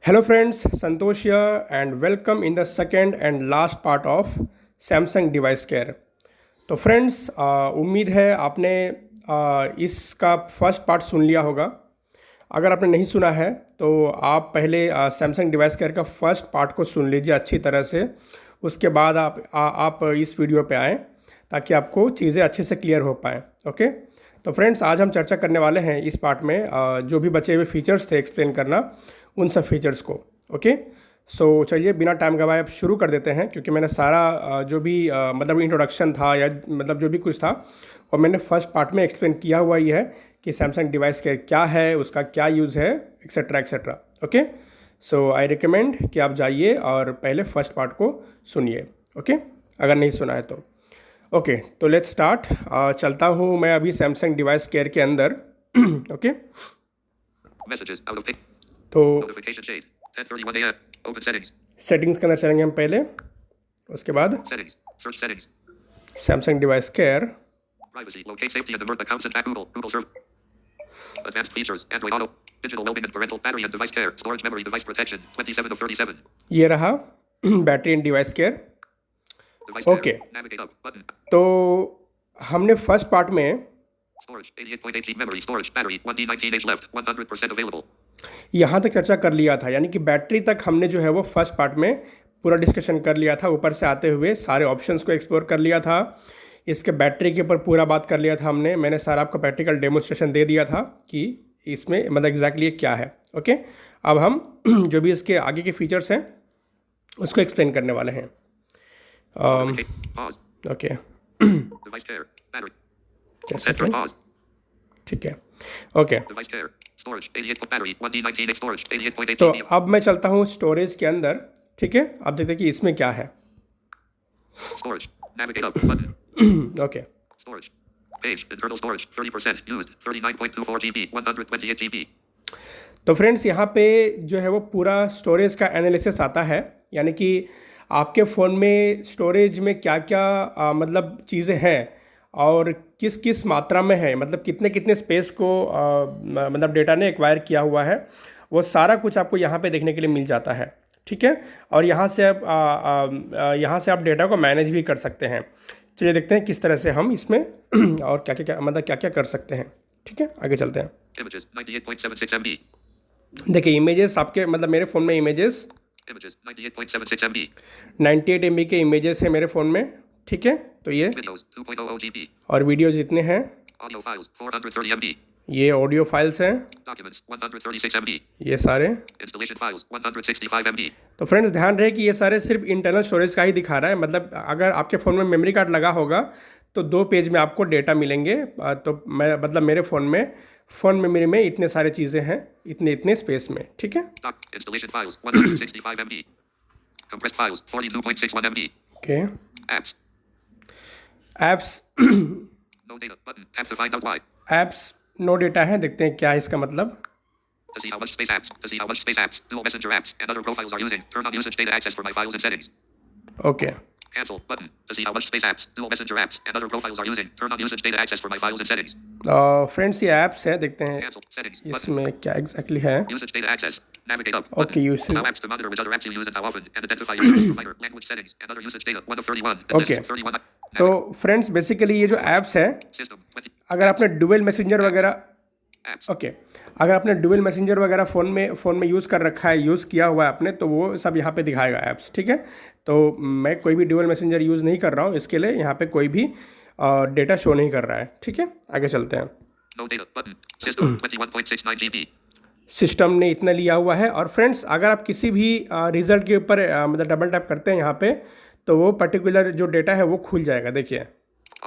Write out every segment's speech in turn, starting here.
Hello friends, Santosh here and welcome in the second and last part of Samsung device care. तो friends उम्मीद है आपने इसका first part सुन लिया होगा। अगर आपने नहीं सुना है तो आप पहले सैमसंग डिवाइस केयर का फर्स्ट पार्ट को सुन लीजिए अच्छी तरह से। उसके बाद आप इस वीडियो पे आएँ ताकि आपको चीज़ें अच्छे से क्लियर हो पाएँ। ओके, तो फ्रेंड्स आज हम चर्चा करने वाले हैं इस पार्ट में जो भी बचे हुए फीचर्स थे एक्सप्लेन करना उन सब फीचर्स को। ओके, सो चलिए बिना टाइम गवाए अब शुरू कर देते हैं, क्योंकि मैंने सारा जो भी मतलब इंट्रोडक्शन था या मतलब जो भी कुछ था वो मैंने फर्स्ट पार्ट में एक्सप्लेन किया हुआ ही है कि सैमसंग डिवाइस केयर क्या है, उसका क्या यूज़ है, etcetera etcetera. Okay, so I recommend कि आप जाइए और पहले फर्स्ट पार्ट को सुनिए। ओके, अगर नहीं सुना है तो। ओके, तो लेट्स स्टार्ट। चलता हूँ मैं अभी सैमसंग डिवाइस केयर के अंदर। ओके, तो सेटिंग्स के अंदर चलेंगे हम पहले, उसके बाद Samsung device care, Advanced features, Android Auto, digital well-being and parental battery and device care, storage memory device protection, 27 of 37. ये रहा battery and device care. Device okay, care, navigate up, button, तो हमने फर्स्ट पार्ट में storage, 88.8 GB memory, storage, battery, 1D19H left, 100% available. यहाँ तक चर्चा कर लिया था, यानी कि बैटरी तक हमने जो है वो फर्स्ट पार्ट में पूरा डिस्कशन कर लिया था। ऊपर से आते हुए सारे ऑप्शंस को एक्सप्लोर कर लिया था, इसके बैटरी के ऊपर पूरा बात कर लिया था हमने। मैंने सारा आपको प्रैक्टिकल डेमोन्स्ट्रेशन दे दिया था कि इसमें मतलब एग्जैक्टली ये क्या है। ओके, अब हम जो भी इसके आगे के फीचर्स हैं उसको एक्सप्लेन करने वाले हैं। Pause, okay, device care, battery, जैसे enter, pause, ठीक है। Okay, device care, storage, 88 battery, 1D19H storage, 88.8 तो GB, अब मैं चलता हूँ स्टोरेज के अंदर। ठीक है, आप देखते हैं कि इसमें क्या है। storage, navigate up, button, okay, storage, page, internal storage, 30% used, 39.24 GB, 128 GB. तो फ्रेंड्स यहाँ पे जो है वो पूरा स्टोरेज का एनालिसिस आता है, यानी कि आपके फ़ोन में स्टोरेज में क्या क्या मतलब चीज़ें हैं और किस किस मात्रा में है, मतलब कितने कितने स्पेस को मतलब डेटा ने एक्वायर किया हुआ है, वो सारा कुछ आपको यहाँ पे देखने के लिए मिल जाता है। ठीक है, और यहाँ से आप डेटा को मैनेज भी कर सकते हैं। चलिए देखते हैं किस तरह से हम इसमें और क्या मतलब क्या क्या कर सकते हैं। ठीक है, आगे चलते हैं। Images, 98.76 MB. देखिए इमेजेस आपके मतलब मेरे फ़ोन में इमेजेस Images, 98.76 MB. 98 MB के इमेजेस हैं मेरे फ़ोन में। ठीक है, तो ये Videos, 2.00 GB. और वीडियोज़ जितने हैं, Audio files, 430 MB. ये ऑडियो फाइल्स हैं, Documents, 136 MB. ये सारे। Installation files, 165 MB. तो फ्रेंड्स ध्यान रहे कि ये सारे सिर्फ इंटरनल स्टोरेज का ही दिखा रहा है। मतलब अगर आपके फ़ोन में मेमोरी कार्ड लगा होगा तो 2 पेज में आपको डेटा मिलेंगे। तो मैं मतलब मेरे फ़ोन मेमोरी में इतने सारे चीज़ें हैं, इतने इतने स्पेस में। ठीक है, Installation files, 165 MB. Compressed files, 42.61 MB. Okay. Apps, apps no data button. Apps to find out why. Apps no data है, देखते हैं क्या है इसका मतलब। To see how much space apps. To see how much space apps. Dual messenger apps and other profiles are using. Turn on usage data access for my files and settings. Okay, Cancel button. To see how much space apps. Dual messenger apps and other profiles are using. Turn on usage data access for my files and settings. Friends ये apps है, देखते हैं Cancel settings button. इसमें क्या exactly है। Usage data access. Navigate up. Okay, button. usage. Allow apps to monitor which other apps you use and how often, and identify your service provider, language settings, and other usage data. 1 of 31. And Okay. list 31. तो friends basically ये जो apps है, System 20. अगर आपने dual messenger वगैरह Apps. Okay अगर आपने dual messenger वगैरह फ़ोन में यूज़ कर रखा है, यूज़ किया हुआ है आपने, तो वो सब यहाँ पे दिखाएगा ऐप्स। ठीक है, तो मैं कोई भी डुअल मैसेंजर यूज़ नहीं कर रहा हूँ, इसके लिए यहाँ पे कोई भी डेटा शो नहीं कर रहा है। ठीक है, आगे चलते हैं। No data button. System 21.69 GB. System ने इतना लिया हुआ है। और फ्रेंड्स अगर आप किसी भी रिज़ल्ट के ऊपर मतलब डबल टैप करते हैं यहाँ पे, तो वो पर्टिकुलर जो डेटा है वो खुल जाएगा। देखिए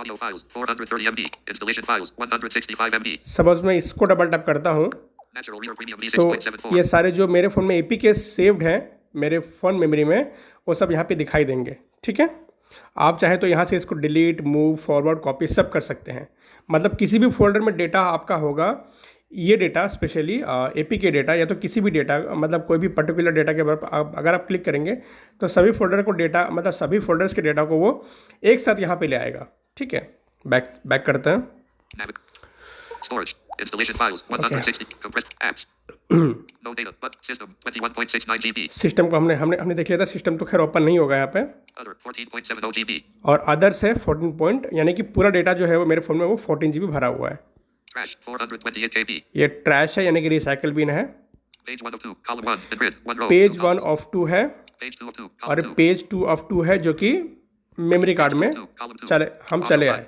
Audio files 430 MB. Installation files 165 MB. Suppose मैं इसको डबल टैप करता हूँ Natural Reader Premium तो V6.74. ये सारे जो मेरे फ़ोन में APK सेव्ड हैं मेरे फ़ोन मेमोरी में, वो सब यहाँ पे दिखाई देंगे। ठीक है, आप चाहे तो यहाँ से इसको डिलीट, मूव, फॉरवर्ड, कॉपी सब कर सकते हैं। मतलब किसी भी फोल्डर में डेटा आपका होगा, ये डेटा स्पेशली APK डेटा या तो किसी भी डेटा मतलब कोई भी पर्टिकुलर डेटा के ऊपर अगर आप क्लिक करेंगे तो सभी फोल्डर को डेटा मतलब सभी फोल्डर्स के डेटा को वो एक साथ यहाँ पे ले आएगा। ठीक है, बैक करते हैं। Storage. Installation files 160. Compressed apps. No data. But system 21.69 GB. System को हमने हमने हमने देख लिया था, सिस्टम तो खैर ओपन नहीं होगा यहाँ पे। Other 14.70 GB. और अदर्स है 14 पॉइंट, यानी कि पूरा डेटा जो है वो मेरे फ़ोन में वो 14 GB भरा हुआ है। Trash 428 KB. ये ट्रैश है, यानी कि रिसाइकल बिन है। Page 1 of 2. Column 1. In grid. 1 row. Page 2 1 columns. Of 2 है Page 2 of 2. और Column 2. पेज 2 ऑफ 2 है, जो कि मेमोरी कार्ड में चले आए।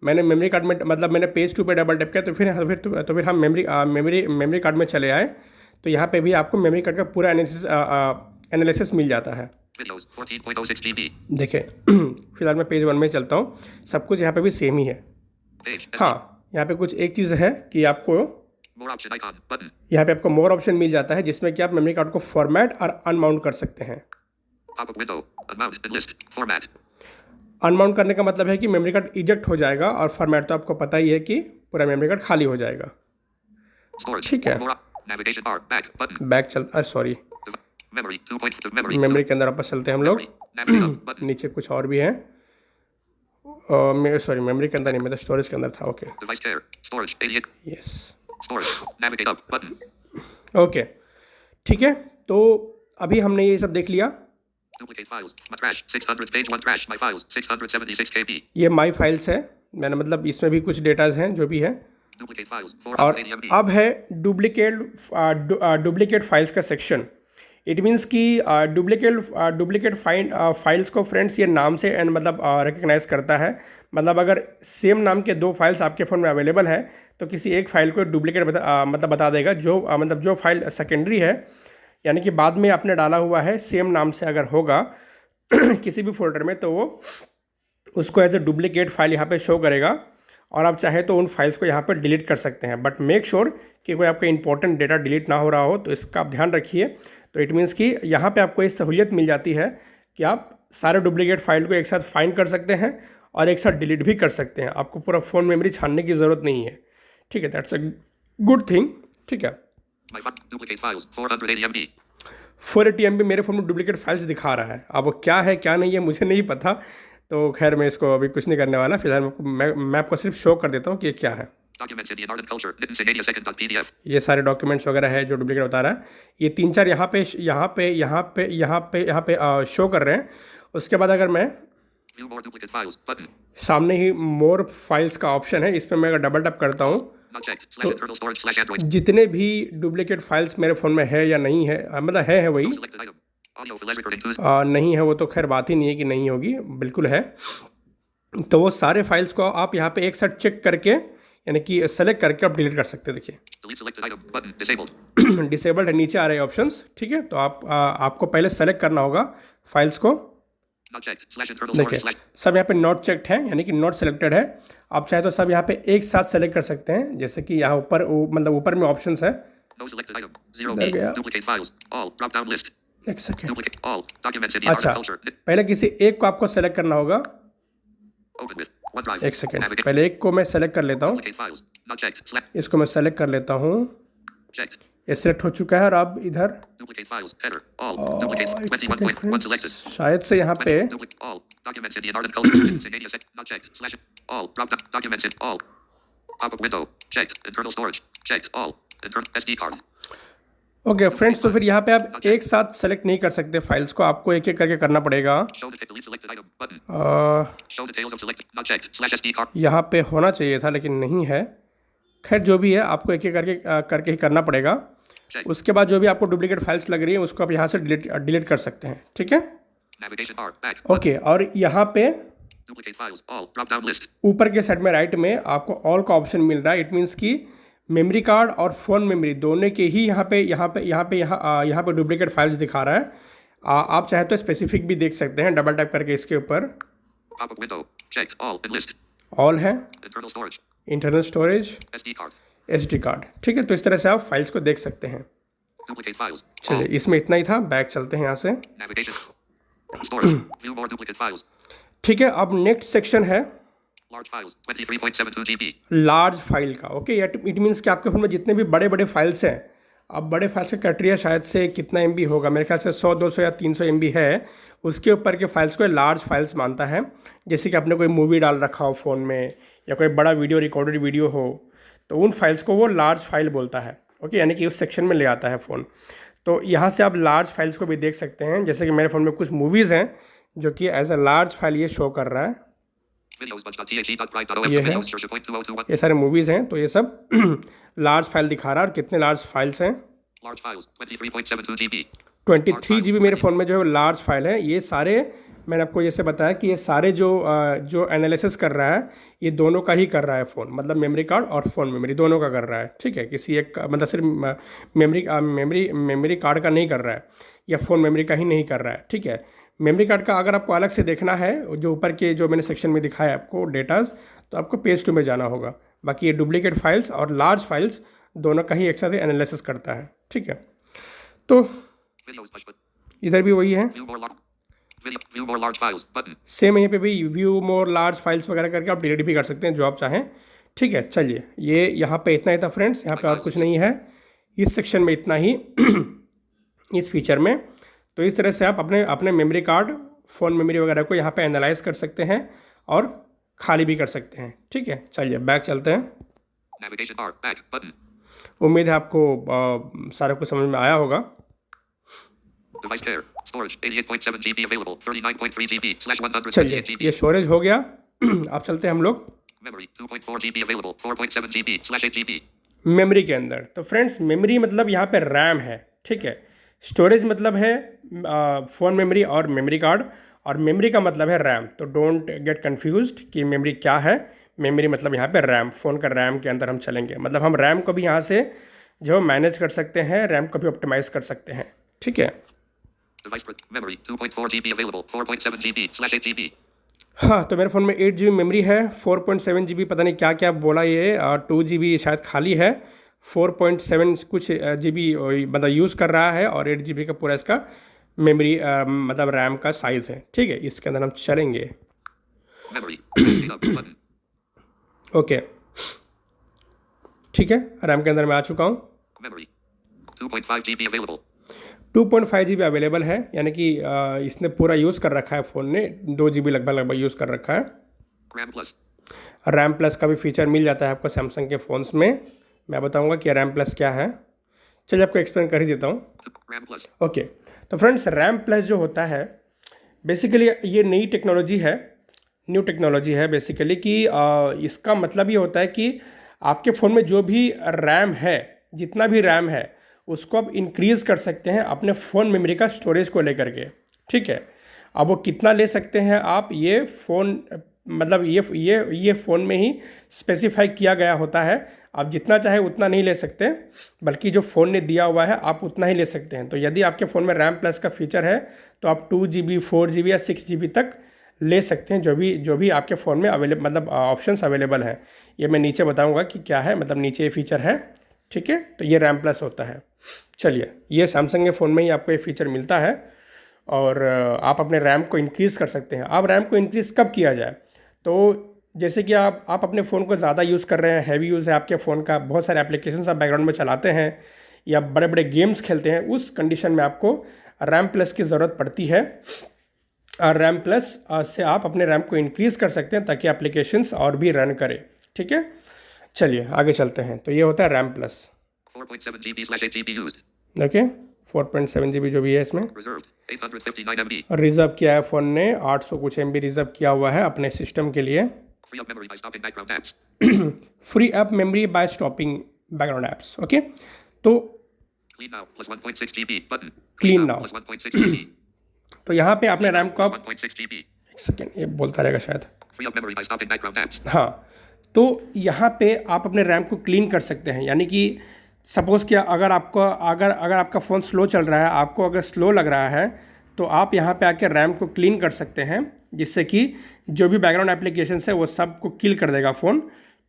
मैंने मेमोरी कार्ड में, मतलब मैंने पेज 2 पे डबल टैप किया तो फिर हम मेमोरी कार्ड में चले आए। तो यहाँ पे भी आपको मेमोरी कार्ड का पूरा एनालिसिस मिल जाता है। Videos 14.06 GB. देखिए फिलहाल मैं पेज 1 में चलता हूँ, सब कुछ यहाँ पे भी सेम ही है। Page. हाँ, यहाँ पे कुछ एक चीज़ है कि आपको More option icon. Button. यहाँ पे आपको मोर ऑप्शन मिल जाता है, जिसमें कि आप मेमोरी कार्ड को फॉर्मेट और अनमाउंट कर सकते हैं। Pop-up window. Amount and list. Format. Unmount करने का मतलब है कि मेमोरी कार्ड इजेक्ट हो जाएगा, और फॉर्मेट तो आपको पता ही है कि पूरा मेमोरी कार्ड खाली हो जाएगा। Storage. ठीक है। Navigation bar. Back. Button. Back चल Memory. 2 points to memory. Memory के अंदर वापस चलते हैं हम लोग। Navigate up. Button. नीचे कुछ और भी है। मेमोरी के अंदर नहीं, मतलब स्टोरेज के अंदर था। Okay, Device care. Storage. 88. Yes, Storage. Navigate up. Button. Okay, ठीक है। तो अभी हमने ये सब देख लिया। Duplicate files. My trash. 600. Page 1 trash. My files. 676 KB. ये माई फाइल्स है, मैंने मतलब इसमें भी कुछ डेटाज हैं जो भी है। Duplicate files. और 480 MB. अब है डुप्लीकेट फाइल्स का सेक्शन। इट मीन्स कि डुप्लीकेट फाइल्स को फ्रेंड्स ये नाम से एंड मतलब रिकग्नाइज करता है। मतलब अगर सेम नाम के 2 फाइल्स आपके फ़ोन में अवेलेबल है तो किसी एक फ़ाइल को डुप्लीकेट मतलब बता देगा। जो फाइल सेकेंडरी है, यानी कि बाद में आपने डाला हुआ है, सेम नाम से अगर होगा किसी भी फोल्डर में, तो वो उसको एज ए डुप्लीकेट फाइल यहाँ पे शो करेगा। और आप चाहे तो उन फाइल्स को यहाँ पर डिलीट कर सकते हैं, बट मेक श्योर कि कोई आपका इंपॉर्टेंट डेटा डिलीट ना हो रहा हो, तो इसका आप ध्यान रखिए। तो इट मीन्स कि यहाँ पे आपको ये सहूलियत मिल जाती है कि आप सारे डुप्लीकेट फाइल को एक साथ फाइंड कर सकते हैं और एक साथ डिलीट भी कर सकते हैं। आपको पूरा फ़ोन मेमोरी छानने की ज़रूरत नहीं है। ठीक है, दैट्स अ गुड थिंग। ठीक है, Duplicate files. 480 MB. 480 MB मेरे फ़ोन में डुप्लीकेट फाइल्स दिखा रहा है। अब वो क्या है क्या नहीं है मुझे नहीं पता, तो खैर मैं इसको अभी कुछ नहीं करने वाला। फिलहाल मैं आपको सिर्फ शो कर देता हूँ कि ये क्या है। Documents Indian art and culture. Nitin Singh 82nd.pdf. ये सारे डॉक्यूमेंट्स वगैरह है जो डुप्लीकेट बता रहा है। ये 3-4 यहाँ पे शो कर रहे हैं। उसके बाद अगर मैं View more duplicate files. Button. सामने ही मोर फाइल्स का ऑप्शन है, इस पर मैं अगर डबल टैप करता हूँ, Not checked. / internal storage / Android. जितने भी डुप्लीकेट फाइल्स मेरे फ़ोन में है या नहीं है, मतलब है वही, No selected item. Audio file recording 2. नहीं है वो तो खैर बात ही नहीं है कि नहीं होगी, बिल्कुल है। तो वो सारे फाइल्स को आप यहाँ पे एक साथ चेक करके, यानी कि सेलेक्ट करके आप डिलीट कर सकते हैं। देखिए Delete selected item. Button. Disabled. Disabled है, नीचे आ रहे हैं ऑप्शंस। ठीक है, तो आपको पहले सेलेक्ट करना होगा फाइल्स को। Not checked. / internal देखिए storage / सब यहाँ पे नॉट चेक्ड है, यानी कि नॉट सेलेक्टेड है। आप चाहे तो सब यहाँ पे एक साथ सेलेक्ट कर सकते हैं, जैसे कि यहाँ ऊपर मतलब ऊपर में ऑप्शंस है। No selected item. 0 इधर B. गया। Duplicate files. All. Drop down list. एक second, Duplicate all. Documents Indian art अच्छा, and culture. पहले किसी एक को आपको सेलेक्ट करना होगा। Open with. OneDrive. एक सेकेंड, Navigate. पहले एक को मैं सेलेक्ट कर लेता हूँ। Duplicate files. Not checked. / इसको मैं सेलेक्ट कर लेता हूँ। Checked. ये सेलेक्ट हो चुका है। और अब इधर Duplicate files. Header. All. Duplicate. एक 21 सेकेंड point. 1 selected. फ्रेंड्स, शायद से यहाँ पे Duplicate all. Documents Indian art and culture. Nitin Singh Not checked. / all. Drop down. Documents in all. Pop-up window. Checked. Internal storage. Checked. All. Internal SD card. Okay friends, तो फिर यहाँ पे आप एक साथ सेलेक्ट नहीं कर सकते फाइल्स को, आपको एक एक करके करना पड़ेगा। Show detail. Delete selected item. Button. A, Show details of selected. Not checked. / SD card. यहाँ पे होना चाहिए था लेकिन नहीं है। खैर जो भी है, आपको एक एक करके ही करना पड़ेगा। Checked. उसके बाद जो भी आपको डुप्लीकेट फाइल्स लग रही हैं उसको आप यहाँ से डिलीट कर सकते हैं। ठीक है, Navigation bar. Back. ओके। और यहाँ पे Duplicate files. All. Drop down list. ऊपर के साइड में राइट में आपको ऑल का ऑप्शन मिल रहा है। इट मीन्स कि मेमोरी कार्ड और फ़ोन मेमोरी दोनों के ही यहाँ पे डुप्लीकेट फाइल्स दिखा रहा है। आप चाहे तो स्पेसिफिक भी देख सकते हैं डबल टैप करके इसके ऊपर। Pop-up window. Checked. All. In list. All है, Internal storage. Internal storage, SD card. SD card. ठीक है, तो इस तरह से आप फाइल्स को देख सकते हैं। Duplicate files. चलिए, इसमें इतना ही था। बैक चलते हैं यहाँ से। Navigation. Storage. View more duplicate files. ठीक है, अब नेक्स्ट सेक्शन है Large files. 23.72 GB. Large file का। ओके, इट मीन्स कि आपके फ़ोन में जितने भी बड़े बड़े फाइल्स हैं, अब बड़े फाइल्स का क्राइटेरिया शायद से कितना MB होगा, मेरे ख्याल से 100, 200 या 300 MB है। उसके ऊपर के फाइल्स को लार्ज फाइल्स मानता है। जैसे कि आपने कोई मूवी डाल रखा हो फ़ोन में, या कोई बड़ा वीडियो, रिकॉर्डेड वीडियो हो, तो उन फाइल्स को वो लार्ज फाइल बोलता है। ओके, यानी कि उस सेक्शन में ले आता है फ़ोन। तो यहाँ से आप लार्ज फाइल्स को भी देख सकते हैं, जैसे कि मेरे फ़ोन में कुछ मूवीज़ हैं जो कि एज अ लार्ज फाइल ये शो कर रहा है। ये है, ये सारे मूवीज़ हैं, तो ये सब लार्ज फाइल दिखा रहा है। और कितने लार्ज फाइल्स हैं? 23 GB मेरे फ़ोन में जो है लार्ज फाइल है। ये सारे, मैंने आपको जैसे बताया कि ये सारे जो एनालिसिस कर रहा है, ये दोनों का ही कर रहा है फ़ोन, मतलब मेमोरी कार्ड और फ़ोन मेमोरी दोनों का कर रहा है। ठीक है, किसी एक का मतलब सिर्फ मेमोरी कार्ड का नहीं कर रहा है, या फ़ोन मेमोरी का ही नहीं कर रहा है। ठीक है, मेमोरी कार्ड का अगर आपको अलग से देखना है, जो ऊपर के जो मैंने सेक्शन में दिखाया है आपको डेटाज, तो आपको पेज 2 में जाना होगा। बाकी ये डुप्लीकेट फाइल्स और लार्ज फाइल्स दोनों का ही एक साथ एनालिसिस करता है। ठीक है, तो इधर भी वही है, सेम यहीं पे भी व्यू मोर लार्ज फाइल्स वगैरह करके आप डिलीट भी कर सकते हैं जो आप चाहें। ठीक है, चलिए, ये यहाँ पे इतना ही था फ्रेंड्स, यहाँ पे और कुछ नहीं है इस सेक्शन में, इतना ही इस फीचर में। तो इस तरह से आप अपने अपने मेमोरी कार्ड, फ़ोन मेमोरी वगैरह को यहाँ पे एनालाइज कर सकते हैं और खाली भी कर सकते हैं। ठीक है, चलिए बैक चलते हैं। उम्मीद है आपको सारा कुछ समझ में आया होगा। चलिए, ये स्टोरेज हो गया। अब चलते हैं हम लोग मेमोरी के अंदर। तो फ्रेंड्स, मेमोरी मतलब यहाँ पे रैम है। ठीक है, स्टोरेज मतलब है फ़ोन मेमोरी और मेमोरी कार्ड, और मेमोरी का मतलब है रैम। तो डोंट गेट कन्फ्यूज्ड कि मेमोरी क्या है। मेमोरी मतलब यहाँ पे रैम, फ़ोन का रैम के अंदर हम चलेंगे। मतलब हम रैम को भी यहाँ से जो मैनेज कर सकते हैं, रैम को भी ऑप्टिमाइज़ कर सकते हैं। ठीक है, हाँ, तो मेरे फ़ोन में 8 GB मेमोरी है, 4.7 GB पता नहीं क्या क्या बोला ये, और 2 GB शायद खाली है, 4.7 कुछ GB मतलब यूज़ कर रहा है, और 8 GB का पूरा इसका मेमोरी मतलब रैम का साइज़ है। ठीक है, इसके अंदर हम चलेंगे। ओके, ठीक है, रैम के अंदर मैं आ चुका हूँ। 2.5 GB अवेलेबल है, यानी कि इसने पूरा यूज़ कर रखा है फ़ोन ने, 2 GB लगभग यूज़ कर रखा है। रैम प्लस का भी फीचर मिल जाता है आपको सैमसंग के फ़ोन्स में। मैं बताऊंगा कि रैम प्लस क्या है। चलिए, आपको एक्सप्लेन कर ही देता हूँ। ओके, तो फ्रेंड्स, रैम प्लस जो होता है बेसिकली ये नई टेक्नोलॉजी है, न्यू टेक्नोलॉजी है बेसिकली, कि इसका मतलब ये होता है कि आपके फ़ोन में जो भी रैम है, जितना भी रैम है, उसको आप इंक्रीज़ कर सकते हैं अपने फ़ोन मेमोरी का स्टोरेज को लेकर के। ठीक है, अब वो कितना ले सकते हैं आप, ये फ़ोन मतलब ये फ़ोन में ही स्पेसिफाई किया गया होता है। आप जितना चाहे उतना नहीं ले सकते, बल्कि जो फ़ोन ने दिया हुआ है आप उतना ही ले सकते हैं। तो यदि आपके फ़ोन में रैम प्लस का फीचर है तो आप 2 GB, 4 GB या 6 GB तक ले सकते हैं, जो भी आपके फ़ोन में अवेलेबल मतलब ऑप्शंस अवेलेबल हैं। ये मैं नीचे बताऊंगा कि क्या है, मतलब नीचे ये फीचर है। ठीक है, तो ये रैम प्लस होता है। चलिए, ये सैमसंग के फ़ोन में ही आपको ये फीचर मिलता है, और आप अपने रैम को इंक्रीज़ कर सकते हैं। अब रैम को इंक्रीज़ कब किया जाए? तो जैसे कि आप अपने फ़ोन को ज़्यादा यूज़ कर रहे हैं, हैवी यूज़ है आपके फ़ोन का, बहुत सारे एप्लीकेशंस आप बैकग्राउंड में चलाते हैं या बड़े बड़े गेम्स खेलते हैं, उस कंडीशन में आपको रैम प्लस की ज़रूरत पड़ती है। और रैम प्लस से आप अपने रैम को इंक्रीज़ कर सकते हैं ताकि एप्लीकेशंस और भी रन करें। ठीक है, चलिए आगे चलते हैं। तो ये होता है RAM plus. 4.7 GB/8 GB used. Okay, 4.7 GB जो भी है इसमें Reserved 859 MB. रिज़र्व किया है फ़ोन ने, 800 कुछ MB रिज़र्व किया हुआ है अपने सिस्टम के लिए। Free up memory by stopping background apps. Free app memory by stopping background apps. Okay, तो Clean now plus 1.6 GB button. Clean now. plus 1.6 GB. तो यहाँ पे आपने रैम को Plus आप 1.6 GB. एक सेकेंड, ये बोलता रहेगा शायद। Free up memory by stopping background apps. हाँ, तो यहाँ पे आप अपने रैम को क्लीन कर सकते हैं, यानी कि सपोज़ कि अगर आपका फ़ोन स्लो चल रहा है, आपको अगर स्लो लग रहा है, तो आप यहाँ पे आके रैम को क्लीन कर सकते हैं, जिससे कि जो भी बैकग्राउंड एप्लीकेशन है वो सब को किल कर देगा फ़ोन।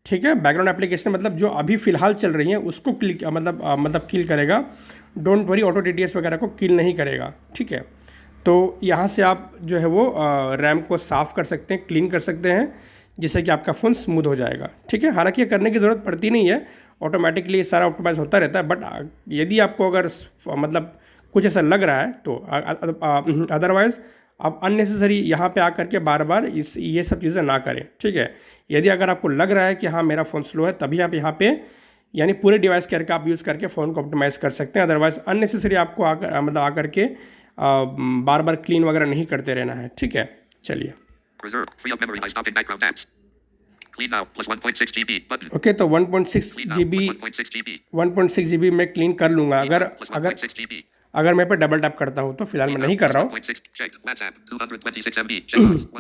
ठीक है, बैकग्राउंड एप्लीकेशन मतलब जो अभी फ़िलहाल चल रही हैं उसको मतलब किल करेगा। डोंट वरी, ऑटो DTS वगैरह को किल नहीं करेगा। ठीक है, तो यहाँ से आप जो है वो रैम को साफ़ कर सकते हैं, क्लीन कर सकते हैं, जिससे कि आपका फ़ोन स्मूथ हो जाएगा। ठीक है, हालांकि ये करने की ज़रूरत पड़ती नहीं है, ऑटोमेटिकली सारा ऑप्टिमाइज होता रहता है। बट यदि आपको अगर मतलब कुछ ऐसा लग रहा है तो अदरवाइज़ आप अननेसेसरी यहाँ पे आकर के बार बार ये सब चीज़ें ना करें, ठीक है। यदि अगर आपको लग रहा है कि हाँ मेरा फ़ोन स्लो है, तभी आप यहाँ पे यानी पूरे डिवाइस करके आप यूज़ करके फ़ोन को ऑप्टिमाइज़ कर सकते हैं। अदरवाइज़ अननेसेसरी आपको आकर के बार बार क्लीन वगैरह नहीं करते रहना है, ठीक है। चलिए ओके, तो 1.6 GB मैं क्लीन कर लूँगा अगर मैं पे डबल टैप करता हूँ तो। फिलहाल मैं नहीं कर रहा हूँ।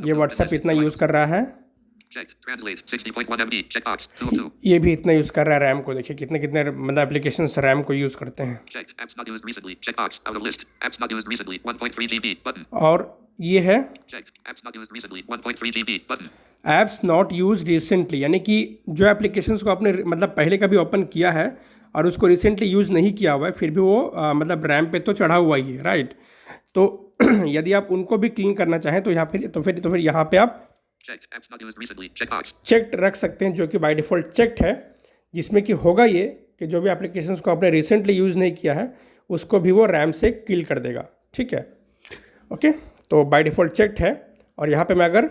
ये व्हाट्सएप इतना यूज़ कर रहा है, ये भी इतना यूज़ कर रहा है। रैम को देखिए कितने कितने मतलब एप्लीकेशंस रैम को यूज़ करते हैं। और ये है ऐप्स नॉट यूज रिसेंटली, यानी कि जो एप्लीकेशंस को आपने मतलब पहले कभी ओपन किया है और उसको रिसेंटली यूज़ नहीं किया हुआ है, फिर भी वो मतलब रैम पे तो चढ़ा हुआ ही है, राइट। तो यदि आप उनको भी क्लीन करना चाहें तो यहाँ फिर यहाँ पे आप चेक्ड रख सकते हैं, जो कि बाय डिफ़ॉल्ट चेक्ड है, जिसमें कि होगा ये कि जो भी एप्लीकेशंस को आपने रिसेंटली यूज़ नहीं किया है उसको भी वो रैम से किल कर देगा, ठीक है। ओके, तो बाय डिफ़ॉल्ट चेक्ड है। और यहाँ पे मैं अगर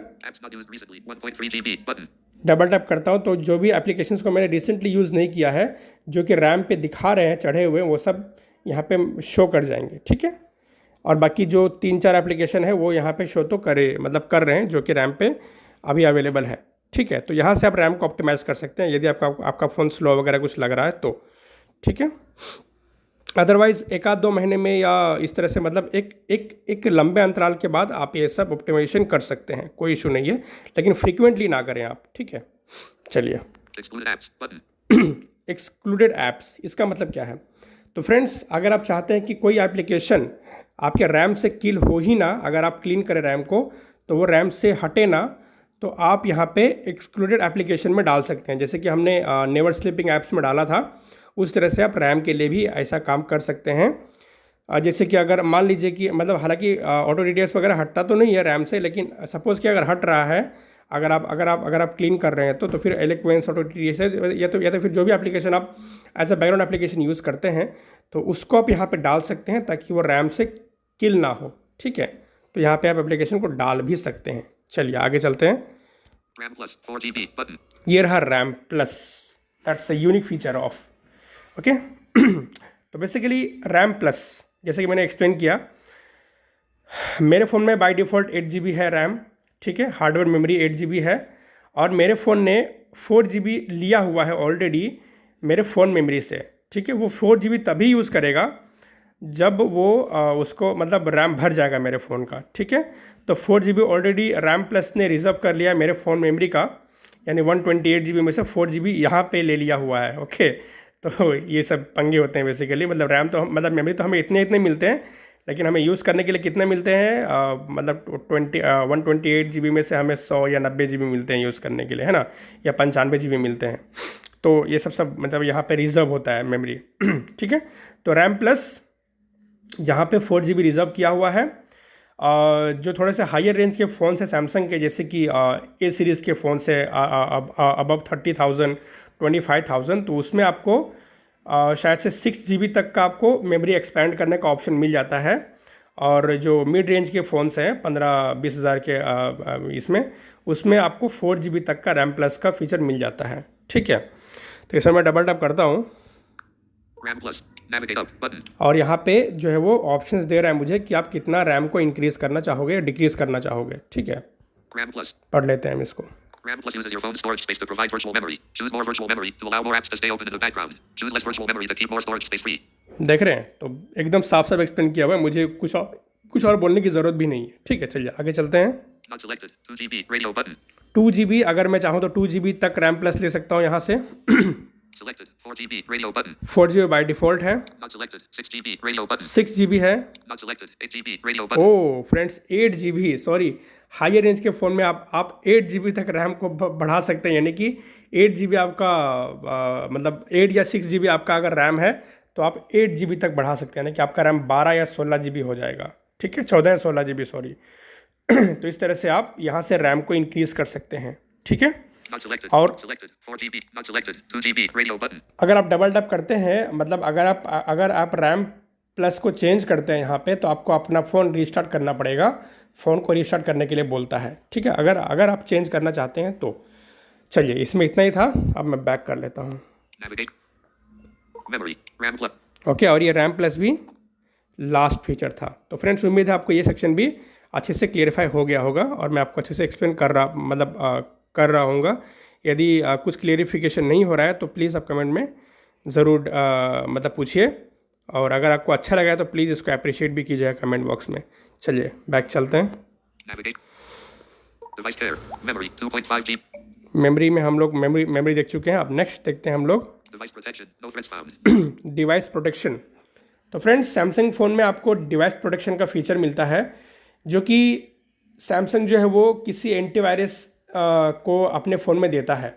डबल टैप करता हूँ तो जो भी एप्लीकेशंस को मैंने रिसेंटली यूज़ नहीं किया है जो कि रैम पे दिखा रहे हैं चढ़े हुए, वो सब यहाँ पे शो कर जाएंगे, ठीक है। और बाकी जो 3-4 एप्लीकेशन है वो यहाँ पे शो तो कर रहे हैं जो कि रैम पे अभी अवेलेबल है, ठीक है। तो यहाँ से आप रैम को ऑप्टिमाइज़ कर सकते हैं यदि आपका फ़ोन स्लो वगैरह कुछ लग रहा है तो, ठीक है। अदरवाइज़ 1-2 महीने में या इस तरह से मतलब एक लंबे अंतराल के बाद आप ये सब ऑप्टिमाइजेशन कर सकते हैं, कोई इशू नहीं है, लेकिन फ्रीक्वेंटली ना करें आप, ठीक है। चलिए एक्सक्लूडेड ऐप्स, इसका मतलब क्या है? तो फ्रेंड्स, अगर आप चाहते हैं कि कोई एप्लीकेशन आपके रैम से किल हो ही ना, अगर आप क्लीन करें रैम को तो वो रैम से हटे ना, तो आप यहाँ पे एक्सक्लूडेड एप्लीकेशन में डाल सकते हैं। जैसे कि हमने नेवर स्लीपिंग ऐप्स में डाला था, उस तरह से आप रैम के लिए भी ऐसा काम कर सकते हैं। जैसे कि अगर मान लीजिए कि मतलब हालांकि ऑटो रीडर्स वगैरह हटता तो नहीं है रैम से, लेकिन सपोज़ कि अगर हट रहा है, अगर आप क्लीन कर रहे हैं तो फिर एलोक्वेंस ऑटो रीडर्स है या तो फिर जो भी एप्लीकेशन आप as a background application use करते हैं तो उसको आप यहाँ पे डाल सकते हैं ताकि वो रैम से किल ना हो, ठीक है। तो यहाँ पे आप एप्लीकेशन को डाल भी सकते हैं। चलिए आगे चलते हैं। ये रहा RAM plus, that's a unique feature of, okay. तो बेसिकली रैम प्लस, जैसे कि मैंने एक्सप्लेन किया, मेरे फ़ोन में बाय डिफ़ॉल्ट 8 GB है रैम, ठीक है। हार्डवेयर मेमोरी 8 GB है और मेरे फ़ोन ने 4 GB लिया हुआ है ऑलरेडी मेरे फ़ोन मेमोरी से, ठीक है। वो 4 GB तभी यूज़ करेगा जब वो उसको मतलब रैम भर जाएगा मेरे फ़ोन का, ठीक है। तो 4 GB ऑलरेडी रैम प्लस ने रिज़र्व कर लिया मेरे फ़ोन मेमोरी का, यानी 128 GB में से 4 GB यहाँ पे ले लिया हुआ है, ओके। तो ये सब पंगे होते हैं बेसिकली, मतलब रैम तो मतलब मेमोरी तो हमें इतने मिलते हैं, लेकिन हमें यूज़ करने के लिए कितने मिलते हैं, मतलब 128 GB में से हमें 100 या 90 GB मिलते हैं यूज़ करने के लिए, है ना, या 95 GB मिलते हैं। तो ये सब मतलब यहाँ पे रिज़र्व होता है मेमोरी, ठीक है। तो रैम प्लस यहाँ पे 4 GB रिज़र्व किया हुआ है। जो थोड़े से हायर रेंज के फ़ोन है सैमसंग के, जैसे कि ए सीरीज़ के फ़ोन से अबव 30,000 25,000, तो उसमें आपको शायद से 6 GB तक का आपको मेमोरी एक्सपेंड करने का ऑप्शन मिल जाता है। और जो मिड रेंज के फ़ोन्स हैं 15-20 हज़ार के उसमें आपको 4 GB तक का रैम प्लस का फीचर मिल जाता है, ठीक है। तो इसमें मैं डबल टैप करता हूँ और यहाँ पे जो है वो ऑप्शंस दे रहा है मुझे कि आप कितना रैम को इंक्रीज़ करना चाहोगे या डिक्रीज़ करना चाहोगे, ठीक है। पढ़ लेते हैं हम इसको। RAM Plus uses your phone's storage space to provide virtual memory. Choose more virtual memory to allow more apps to stay open in the background. Choose less virtual memory to keep more storage space free. देख रहे हैं, तो एकदम साफ explain किया हुआ है, मुझे कुछ और बोलने की ज़रूरत भी नहीं है, ठीक है। चलिए आगे चलते हैं। Not selected. 2 GB radio button. 2 GB अगर मैं चाहूँ तो 2 GB तक रैम प्लस ले सकता हूँ यहाँ से। Selected. 4 GB radio button. 4 GB by default है। Not selected. 6 GB radio button. 6 GB है। Not selected. 8 GB radio button. Oh friends, 8 GB, sorry, higher range के फ़ोन में आप 8 GB तक रैम को बढ़ा सकते हैं, यानी कि 8 GB आपका मतलब 8 या 6 GB आपका अगर रैम है तो आप 8 GB तक बढ़ा सकते हैं, यानी कि आपका रैम 12 या 16 GB हो जाएगा, ठीक है। 14 या 16 GB, सॉरी। तो इस तरह से आप यहाँ से रैम को इंक्रीज़ कर सकते हैं, ठीक है। और अगर आप डबल टैप करते हैं, मतलब अगर आप रैम प्लस को चेंज करते हैं यहाँ पे, तो आपको अपना फ़ोन रीस्टार्ट करना पड़ेगा फ़ोन को रीस्टार्ट करने के लिए बोलता है। ठीक है, अगर अगर आप चेंज करना चाहते हैं तो। चलिए, इसमें इतना ही था। अब मैं बैक कर लेता हूँ। Navigate. Memory. RAM plus. Okay, और ये रैम प्लस भी लास्ट फीचर था। तो फ्रेंड्स, उम्मीद है आपको ये सेक्शन भी अच्छे से क्लियरफाई हो गया होगा और मैं आपको अच्छे से एक्सप्लेन कर रहा कर रहा हूँगा। यदि कुछ क्लियरिफिकेशन नहीं हो रहा है तो प्लीज़ आप कमेंट में ज़रूर मतलब पूछिए, और अगर आपको अच्छा लगा है तो प्लीज़ इसको अप्रिशिएट भी कीजिएगा कमेंट बॉक्स में। चलिए बैक चलते हैं। Navigate. Device care. Memory 2.5 GB. Memory में हम लोग मेमोरी देख चुके हैं। अब नेक्स्ट देखते हैं हम लोग Device protection. No threats found. Device protection. तो फ्रेंड्स, सैमसंग फ़ोन में आपको डिवाइस प्रोटेक्शन का फीचर मिलता है, जो कि सैमसंग जो है वो किसी एंटीवायरस को अपने फ़ोन में देता है।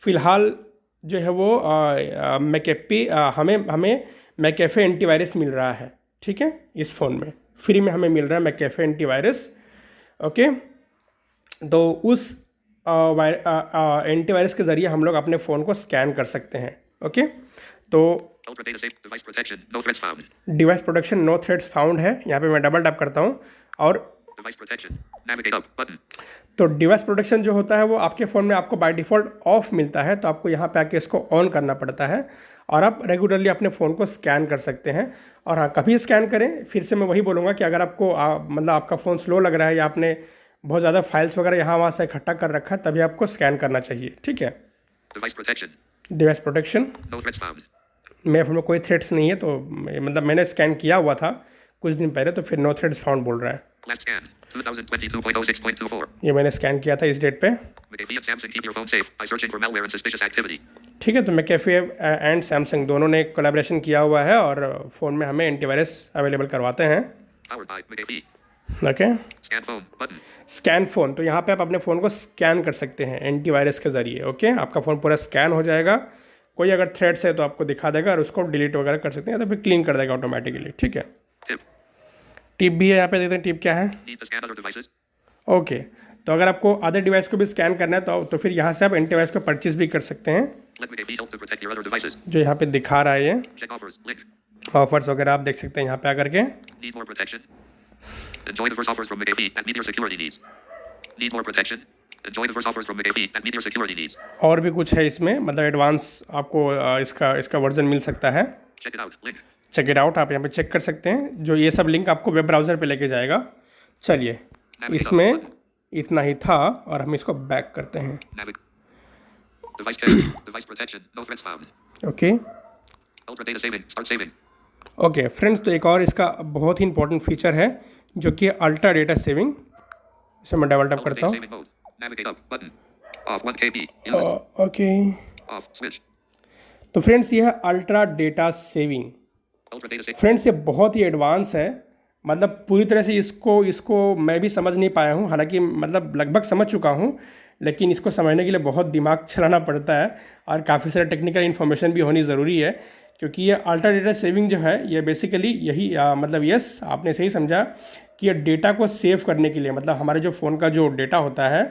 फ़िलहाल जो है वो मैकेफी हमें मैकेफे एंटीवायरस मिल रहा है। ठीक है, इस फ़ोन में फ्री में हमें मिल रहा है मैकेफे एंटीवायरस। ओके, तो उस एंटीवायरस के ज़रिए हम लोग अपने फ़ोन को स्कैन कर सकते हैं। ओके, तो Ultra data safe. Device protection. No threats found. Device protection no threats found है। यहाँ पे मैं डबल टैप करता हूँ और Device protection. Navigate up button. तो डिवाइस प्रोटेक्शन जो होता है वो आपके फ़ोन में आपको बाय डिफ़ॉल्ट ऑफ मिलता है, तो आपको यहाँ पे आके इसको ऑन करना पड़ता है और आप रेगुलरली अपने फ़ोन को स्कैन कर सकते हैं। और हाँ, कभी स्कैन करें, फिर से मैं वही बोलूँगा कि अगर आपको मतलब आपका फ़ोन स्लो लग रहा है या आपने बहुत ज़्यादा फाइल्स वगैरह यहाँ वहाँ से इकट्ठा कर रखा है, तभी आपको स्कैन करना चाहिए। ठीक है, Device protection. Device protection No threats found. मेरे फ़ोन में कोई थ्रेड्स नहीं है, तो मतलब मैंने स्कैन किया हुआ था कुछ दिन पहले, तो फिर नो थ्रेड्स फाउंड बोल रहा है। Last scan. 2022.06.24. ये मैंने स्कैन किया था इस डेट पे। McAfee and Samsung keep your phone safe by searching for malware and suspicious activity. ठीक है, तो मैकेफे एंड सैमसंग दोनों ने कोलैबोरेशन किया हुआ है और फ़ोन में हमें एंटीवायरस अवेलेबल करवाते हैं। Powered by McAfee. Okay, Scan phone button. Scan phone, तो यहाँ पे आप अपने फ़ोन को स्कैन कर सकते हैं एंटीवायरस के ज़रिए। ओके, आपका फ़ोन पूरा स्कैन हो जाएगा। कोई अगर थ्रेड्स है तो आपको दिखा देगा और उसको डिलीट वगैरह कर सकते हैं, तो फिर क्लीन कर देगा ऑटोमेटिकली। ठीक है, Tip. टिप भी है, यहाँ पे देखते हैं टिप क्या है। Need to scan other devices. Okay, तो अगर आपको अदर डिवाइस को भी स्कैन करना है तो फिर यहाँ से आप एंटीवायरस को परचेज भी कर सकते हैं, Let McAfee help to protect your other devices. जो यहाँ पे दिखा रहा है। ये Check offers. Link. ऑफर्स वगैरह आप देख सकते हैं यहाँ पे आकर के। Need more protection? Enjoy diverse offers from McAfee and meet your security needs. Need more protection? Enjoy diverse offers from McAfee and meet your security needs. और भी कुछ है इसमें, मतलब एडवांस आपको इसका वर्जन मिल सकता है। Check it out. Link. Check it out, आप यहाँ पे चेक कर सकते हैं, जो ये सब लिंक आपको वेब ब्राउज़र पे लेके जाएगा। चलिए, इसमें इतना ही था और हम इसको बैक करते हैं। Navig. Device care. Device protection. No threats found. Okay Ultra data saving. Start saving. Okay friends, तो एक और इसका बहुत ही इंपॉर्टेंट फीचर है जो कि अल्ट्रा डेटा सेविंग। इसे मैं डबल टैप Ultra करता data हूँ। saving mode. Navigate up button. Off 1 KB. Use. Okay, Off switch. तो फ्रेंड्स ये है ultra data saving. Ultra data saving. Friends ये बहुत ही एडवांस है, मतलब पूरी तरह से इसको मैं भी समझ नहीं पाया हूँ, हालांकि मतलब लगभग समझ चुका हूँ, लेकिन इसको समझने के लिए बहुत दिमाग चलाना पड़ता है और काफ़ी सारे टेक्निकल इन्फॉर्मेशन भी होनी ज़रूरी है, क्योंकि ये अल्ट्रा डेटा सेविंग जो है ये बेसिकली यही मतलब यस आपने सही समझा कि ये डेटा को सेव करने के लिए, मतलब हमारे जो फ़ोन का जो डेटा होता है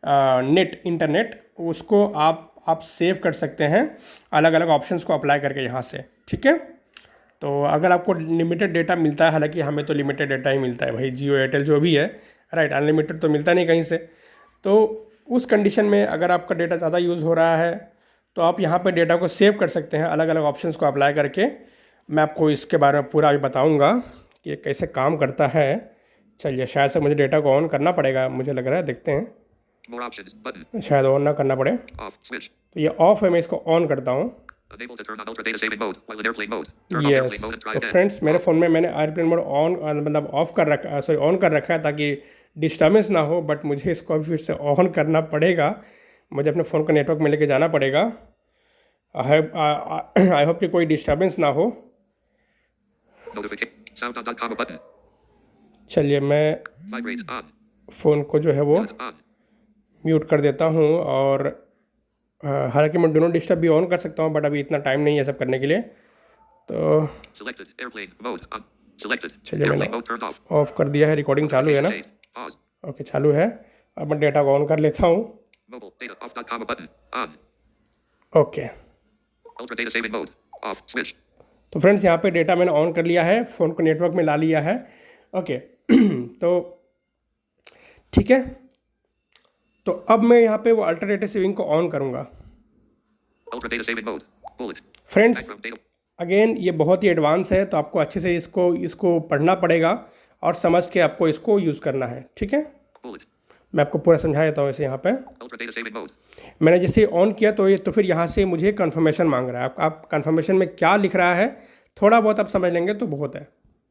नेट इंटरनेट, उसको आप सेव कर सकते हैं अलग अलग ऑप्शंस को अप्लाई करके यहाँ से। ठीक है, तो अगर आपको लिमिटेड डेटा मिलता है, हालांकि हमें तो लिमिटेड डेटा ही मिलता है भाई, जियो एयरटेल जो भी है, राइट, अनलिमिटेड तो मिलता नहीं कहीं से। तो उस कंडीशन में अगर आपका डेटा ज़्यादा यूज़ हो रहा है तो आप यहाँ पे डेटा को सेव कर सकते हैं अलग अलग ऑप्शंस को अप्लाई करके। मैं आपको इसके बारे में पूरा अभी बताऊँगा कि ये कैसे काम करता है। चलिए, शायद से मुझे डेटा को ऑन करना पड़ेगा, मुझे लग रहा है, देखते हैं, More options button. शायद ऑन ना करना पड़े। Off switch. तो ये ऑफ है, मैं इसको ऑन करता हूँ। Unable to turn on ultra data saving mode while in airplane mode. Turn off yes, airplane mode and try तो again. फ्रेंड्स मेरे फ़ोन में मैंने एयरप्लेन मोड ऑन मतलब ऑफ कर रखा, सॉरी ऑन कर रखा है ताकि डिस्टर्बेंस ना हो, बट मुझे इसको अभी फिर से ऑन करना पड़ेगा। मुझे अपने फ़ोन को नेटवर्क में लेके जाना पड़ेगा। आई होप कि कोई डिस्टर्बेंस ना हो। Notification. Sound.com button. चलिए, मैं Vibrate on. फ़ोन को जो है वो Mute on. म्यूट कर देता हूँ, और हालांकि मैं डू नॉट डिस्टर्ब भी ऑन कर सकता हूँ, बट अभी इतना टाइम नहीं है सब करने के लिए। तो Selected. Airplane mode on. Selected. चलिए, Airplane मैंने mode turned off. ऑफ कर दिया है। रिकॉर्डिंग चालू है ना? Shade. Pause. ओके, चालू है। अब मैं डेटा को ऑन कर लेता हूँ। Mobile data off.com button. On. Okay, Ultra data saving mode. Off switch. तो फ्रेंड्स यहाँ पे डेटा मैंने ऑन कर लिया है, फ़ोन को नेटवर्क में ला लिया है। ओके तो ठीक है, तो अब मैं यहाँ पे वो अल्ट्रा डेटा सेविंग को ऑन करूँगा। Ultra data saving mode. Bullet. Friends Background data. Again ये बहुत ही एडवांस है, तो आपको अच्छे से इसको पढ़ना पड़ेगा और समझ के आपको इसको यूज़ करना है। ठीक है, Bullet. मैं आपको पूरा समझा देता हूँ इसे यहाँ पे। Ultra data saving mode. मैंने जैसे ऑन किया तो फिर यहाँ से मुझे कन्फर्मेशन मांग रहा है। आप कन्फर्मेशन में क्या लिख रहा है थोड़ा बहुत आप समझ लेंगे तो बहुत है।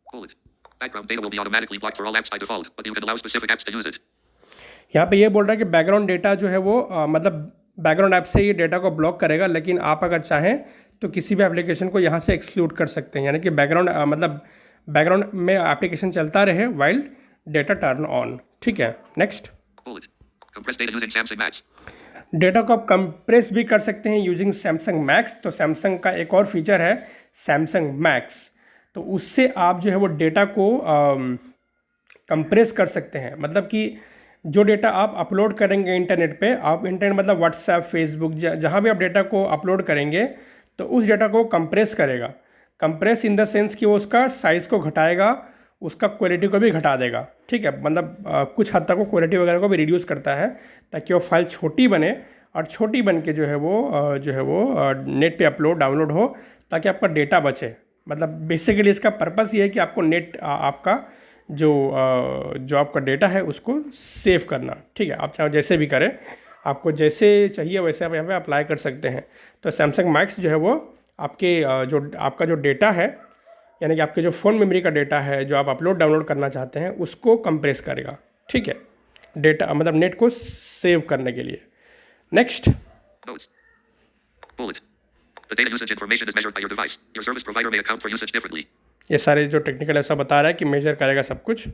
Bullet. Background data will be automatically blocked for all apps by default, but you can allow specific apps to use it. यहाँ पे ये बोल रहा है कि बैकग्राउंड डेटा जो है वो मतलब बैकग्राउंड ऐप से ये डेटा को ब्लॉक करेगा, लेकिन आप अगर चाहें तो किसी भी एप्लीकेशन को यहाँ से एक्सक्लूड कर सकते हैं, यानी कि बैकग्राउंड मतलब बैकग्राउंड में एप्लीकेशन चलता रहे वाइल डेटा टर्न ऑन। ठीक है, next. Bullet. Compress data using Samsung Max. Data को आप कंप्रेस भी कर सकते हैं यूजिंग सैमसंग मैक्स। तो सैमसंग का एक और फीचर है सैमसंग मैक्स, तो उससे आप जो है वो डेटा को कंप्रेस कर सकते हैं। मतलब कि जो डेटा आप अपलोड करेंगे इंटरनेट पे, आप इंटरनेट मतलब व्हाट्सएप, फेसबुक, जहाँ भी आप डेटा को अपलोड करेंगे तो उस डेटा को कंप्रेस करेगा। कंप्रेस इन द सेंस कि वो उसका साइज़ को घटाएगा, उसका क्वालिटी को भी घटा देगा। ठीक है, मतलब कुछ हद तक वो क्वालिटी वगैरह को भी रिड्यूस करता है ताकि वो फाइल छोटी बने और छोटी बन के जो है वो नेट पे डाउनलोड हो ताकि आपका डेटा बचे। मतलब बेसिकली इसका पर्पस ये है कि आपको नेट आपका जो आपका डेटा है उसको सेव करना। ठीक है, आप चाहे जैसे भी करें, आपको जैसे चाहिए वैसे आप यहाँ पे अप्लाई कर सकते हैं। तो सैमसंग मैक्स जो है वो आपके आपका जो डेटा है, यानी कि आपके जो फ़ोन मेमोरी का डेटा है जो आप डाउनलोड करना चाहते हैं उसको कंप्रेस करेगा। ठीक है, डेटा मतलब नेट को सेव करने के लिए। Next. Notes. Bullet. The data usage information is measured by your device. Your service provider may account for usage differently. ये सारे जो टेक्निकल ऐसा बता रहा है कि मेजर करेगा सब कुछ।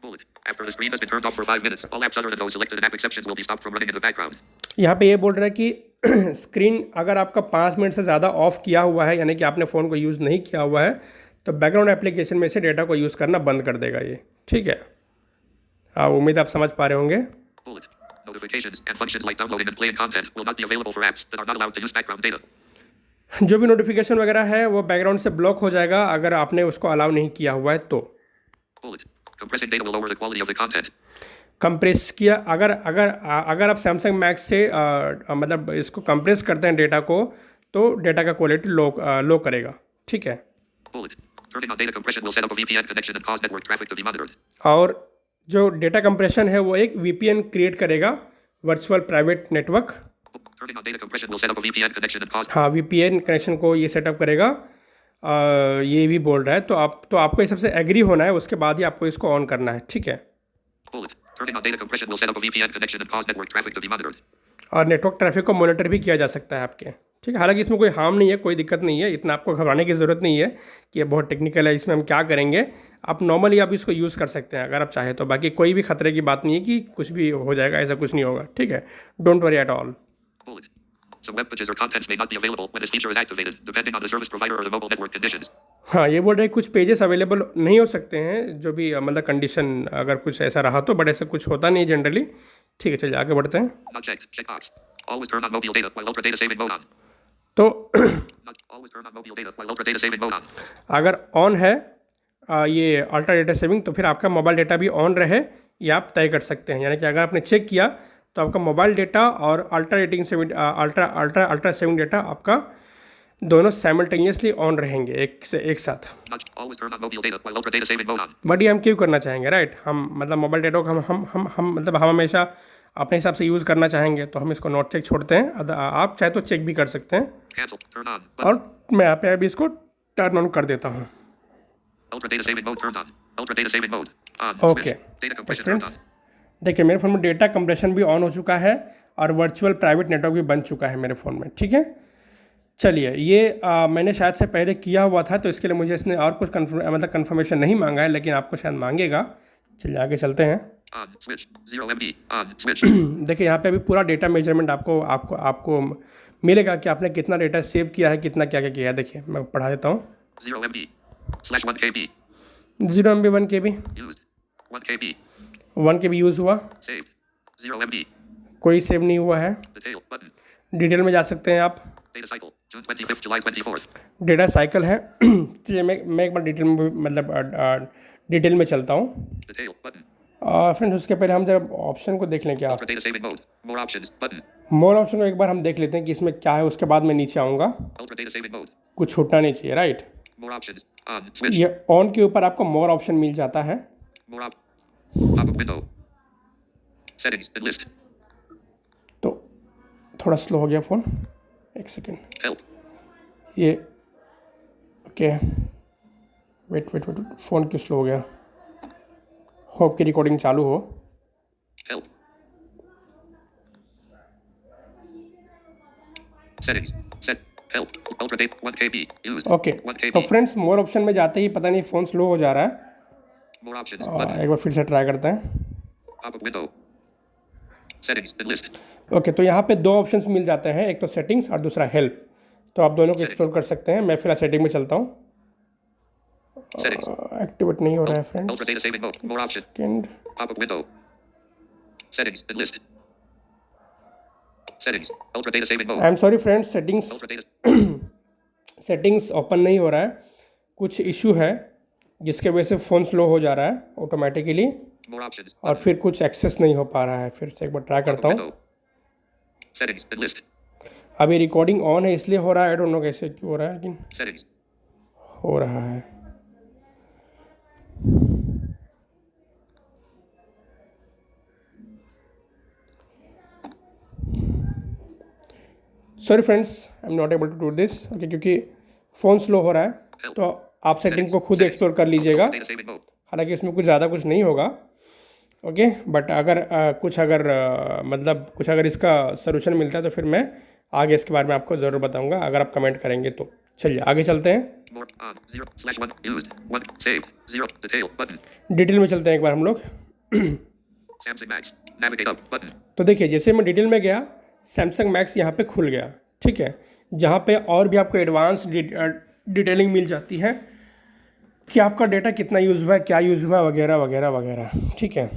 Bullet. After the screen has been turned off for 5 minutes, all apps other than those selected in app exceptions will be stopped from running in the background. यहाँ पे ये बोल रहा है कि स्क्रीन अगर आपका 5 मिनट से ज़्यादा ऑफ किया हुआ है, यानी कि आपने फ़ोन को यूज़ नहीं किया हुआ है, तो बैकग्राउंड एप्लीकेशन में से डेटा को यूज़ करना बंद कर देगा ये। ठीक है, उम्मीद आप समझ पा रहे होंगे। Bullet. Notifications and functions like downloading and playing content will not be available for apps that are not allowed to use background data. जो भी नोटिफिकेशन वगैरह है वो बैकग्राउंड से ब्लॉक हो जाएगा अगर आपने उसको अलाउ नहीं किया हुआ है तो। Bullet. Compressing data will lower the quality of the content. Compress किया अगर आप सैमसंग मैक्स से मतलब इसको कंप्रेस करते हैं डेटा को, तो डेटा का क्वालिटी लो करेगा। ठीक है, Bullet. Turning on data compression will set up a VPN connection and cause network traffic to be monitored. और जो डेटा कंप्रेशन है वो एक VPN क्रिएट करेगा, virtual private network. Turning on data compression will set up a VPN connection and cause. हाँ, VPN connection को ये setup करेगा। ये भी बोल रहा है, तो आपको ये सबसे एग्री होना है, उसके बाद ही आपको इसको ऑन करना है। ठीक है, Bullet. Turning on data compression will set up a VPN connection and cause network traffic to be monitored. और नेटवर्क ट्रैफिक को मॉनिटर भी किया जा सकता है आपके। ठीक है, हालांकि इसमें कोई हार्म नहीं है, कोई दिक्कत नहीं है, इतना आपको घबराने की ज़रूरत नहीं है कि ये बहुत टेक्निकल है, इसमें हम क्या करेंगे। आप नॉर्मली आप इसको यूज़ कर सकते हैं अगर आप चाहें तो। बाकी कोई भी खतरे की बात नहीं है कि कुछ भी हो जाएगा, ऐसा कुछ नहीं होगा। ठीक है, don't worry at all. Bullet. Some web pages or contents may not be available when this feature is activated, depending on the service provider or the mobile network conditions. हाँ, ये बोल रहे हैं कुछ पेजेस अवेलेबल नहीं हो सकते हैं, जो भी मतलब कंडीशन अगर कुछ ऐसा रहा तो, बट ऐसा कुछ होता नहीं जनरली। ठीक है, चलिए आगे बढ़ते हैं। Not checked. Checkbox. Always turn on mobile data while ultra data saving mode on. तो Not always turn on mobile data while ultra data saving mode on. अगर ऑन है ये अल्ट्रा डेटा सेविंग, तो फिर आपका मोबाइल डेटा भी on रहे ये आप तय कर सकते हैं। यानी कि अगर आपने चेक किया तो आपका मोबाइल डेटा और अल्ट्रा सेविंग डेटा आपका दोनों साइमल्टेनियसली ऑन रहेंगे एक साथ। Not always turn on mobile data while ultra data saving mode on. But ये हम क्यों करना चाहेंगे, राइट? हम मतलब मोबाइल डेटा को हम मतलब हम हमेशा अपने हिसाब से यूज़ करना चाहेंगे, तो हम इसको नॉट चेक छोड़ते हैं। आप चाहे तो चेक भी कर सकते हैं, Cancel. Turn on. Button. और मैं यहाँ पे अभी इसको टर्न ऑन कर देता हूँ। Ultra data saving mode turned on. Ultra data saving mode on. Okay Switch. Data compression turned friends, on. देखिए मेरे फ़ोन में डेटा कंप्रेशन भी ऑन हो चुका है और वर्चुअल प्राइवेट नेटवर्क भी बन चुका है मेरे फ़ोन में। ठीक है, चलिए ये मैंने शायद से पहले किया हुआ था, तो इसके लिए मुझे इसने और कुछ कंफर्मेशन नहीं मांगा है, लेकिन आपको शायद मांगेगा। चलिए आगे चलते हैं। On. Switch. 0 MB. On. Switch. देखिए यहाँ पे अभी पूरा डेटा मेजरमेंट आपको मिलेगा कि आपने कितना डेटा सेव किया है, कितना क्या क्या किया है। देखिए मैं पढ़ा देता हूँ। 0 MB. / 1 KB. 0 MB 1 KB, Used. 1 KB. 1 KB use हुआ, Saved. 0 MB. कोई सेव नहीं हुआ है। Detail. Button. डिटेल में जा सकते हैं आप। Data cycle. June 25th, July 24th. Data cycle है। चलिए मैं एक बार डिटेल में मतलब डिटेल में चलता हूँ। Detail. Button. फ्रेंड्स उसके पहले हम जब ऑप्शन को देख लें क्या, Ultra data saving mode. More options button. मोर ऑप्शन को एक बार हम देख लेते हैं कि इसमें क्या है, उसके बाद मैं नीचे आऊँगा, Ultra data saving mode. कुछ छूटना नहीं चाहिए, right. More options on switch. ये ऑन के ऊपर आपको मोर ऑप्शन मिल जाता है। More op. Pop-up window. Settings and list. तो थोड़ा स्लो हो गया फ़ोन, एक सेकेंड, Help. ये ओके, वेट, फ़ोन क्यों स्लो हो गया, होप की रिकॉर्डिंग चालू हो। Help. Settings. Set. Help. Ultra data 1 KB. Used. Okay 1 KB. तो फ्रेंड्स मोर ऑप्शन में जाते ही पता नहीं फ़ोन स्लो हो जा रहा है। More options button. एक बार फिर से ट्राई करते हैं। Pop-up window. Settings and list. Okay तो यहाँ पे दो ऑप्शंस मिल जाते हैं, एक तो सेटिंग्स और दूसरा हेल्प, तो आप दोनों को एक्सप्लोर कर सकते हैं। मैं फिलहाल सेटिंग में चलता हूँ। Settings. एक्टिवेट नहीं हो रहा है friends, Ultra data saving mode. More options. Second. Pop-up window. Settings and list. Settings. Ultra data saving mode. I am sorry friends, Ultra data. Settings open नहीं हो रहा है, कुछ इशू है जिसके वजह से फ़ोन स्लो हो जा रहा है ऑटोमेटिकली, More options. और फिर कुछ एक्सेस नहीं हो पा रहा है। फिर से एक बार ट्राई करता हूँ। Window. Settings and list. अभी रिकॉर्डिंग ऑन है इसलिए हो रहा है, आई डोंट नो कैसे क्यों हो रहा है, लेकिन Settings. हो रहा है। Sorry friends, I am not able to do this, okay, क्योंकि फ़ोन स्लो हो रहा है, तो आप सेटिंग को खुद एक्सप्लोर कर लीजिएगा। Data saving mode. हालांकि इसमें कुछ ज़्यादा कुछ नहीं होगा, ओके, बट अगर मतलब कुछ अगर इसका सलूशन मिलता है तो फिर मैं आगे इसके बारे में आपको ज़रूर बताऊंगा, अगर आप कमेंट करेंगे तो। चलिए आगे चलते हैं, More on 0/1 used 1 saved 0 detail button. Detail में चलते हैं एक बार हम लोग। Samsung Max navigate up button. तो देखिए जैसे मैं डिटेल में गया, सैमसंग मैक्स यहाँ पे खुल गया, ठीक है, जहाँ पे और भी आपको एडवांस डिटेलिंग मिल जाती है कि आपका डेटा कितना यूज़ हुआ है, क्या यूज़ हुआ है, वगैरह वगैरह वगैरह, ठीक है।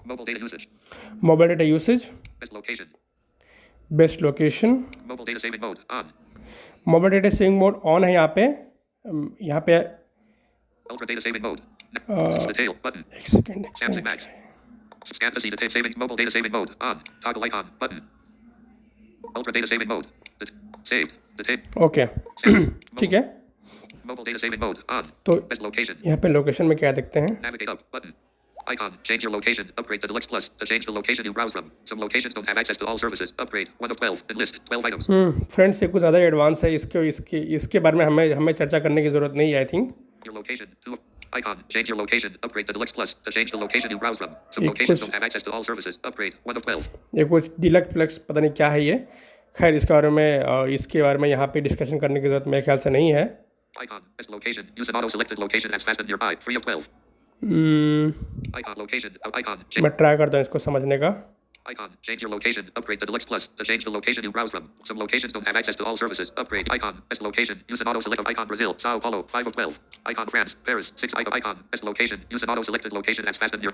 Mobile data usage. Mobile data usage, Best location. Best location, Mobile data saving mode on. Mobile data saving mode on है यहाँ पे। यहाँ पे Ultra data saving mode. Detail button. एक second, Samsung Max. Scan to see detail saving. Mobile data saving mode on. Toggle icon button. Ultra data saving mode. Saved. Detail. Okay ठीक है। Mobile data saving mode on. तो Best location. यहाँ पे location में क्या देखते हैं, Navigate up button. Icon. Change your location. Upgrade to Deluxe Plus to change the location you browse from. Some locations don't have access to all services. Upgrade 1 of 12. Enlist 12 items. Friends ये कुछ ज़्यादा advance है, इसके बारे में हमें चर्चा करने की ज़रूरत नहीं है, I think. Your location. 2. Icon. Change your location. Upgrade to Deluxe Plus to change the location you browse from. Some एक locations कुछ- don't have access to all services. Upgrade 1 of 12. ये कुछ डिलक्स फ्लेक्स पता नहीं क्या है ये, खैर इसके बारे में यहाँ पे डिस्कशन करने की ज़रूरत मेरे ख्याल से नहीं है। Icon. Best location. Use an auto selected location that's fast and nearby. 3 of 12. Icon. Location. Icon. मैं ट्राई करता हूँ इसको समझने का। Icon. Change your location. Upgrade to Deluxe Plus to change the location you browse from. Some locations don't have access to all services. Upgrade. Icon. Best location. Use an auto select of Icon Brazil. Sao Paulo. 5 of 12. Icon France. Paris. 6 icon. Best location. Use an auto selected location that's fast and near.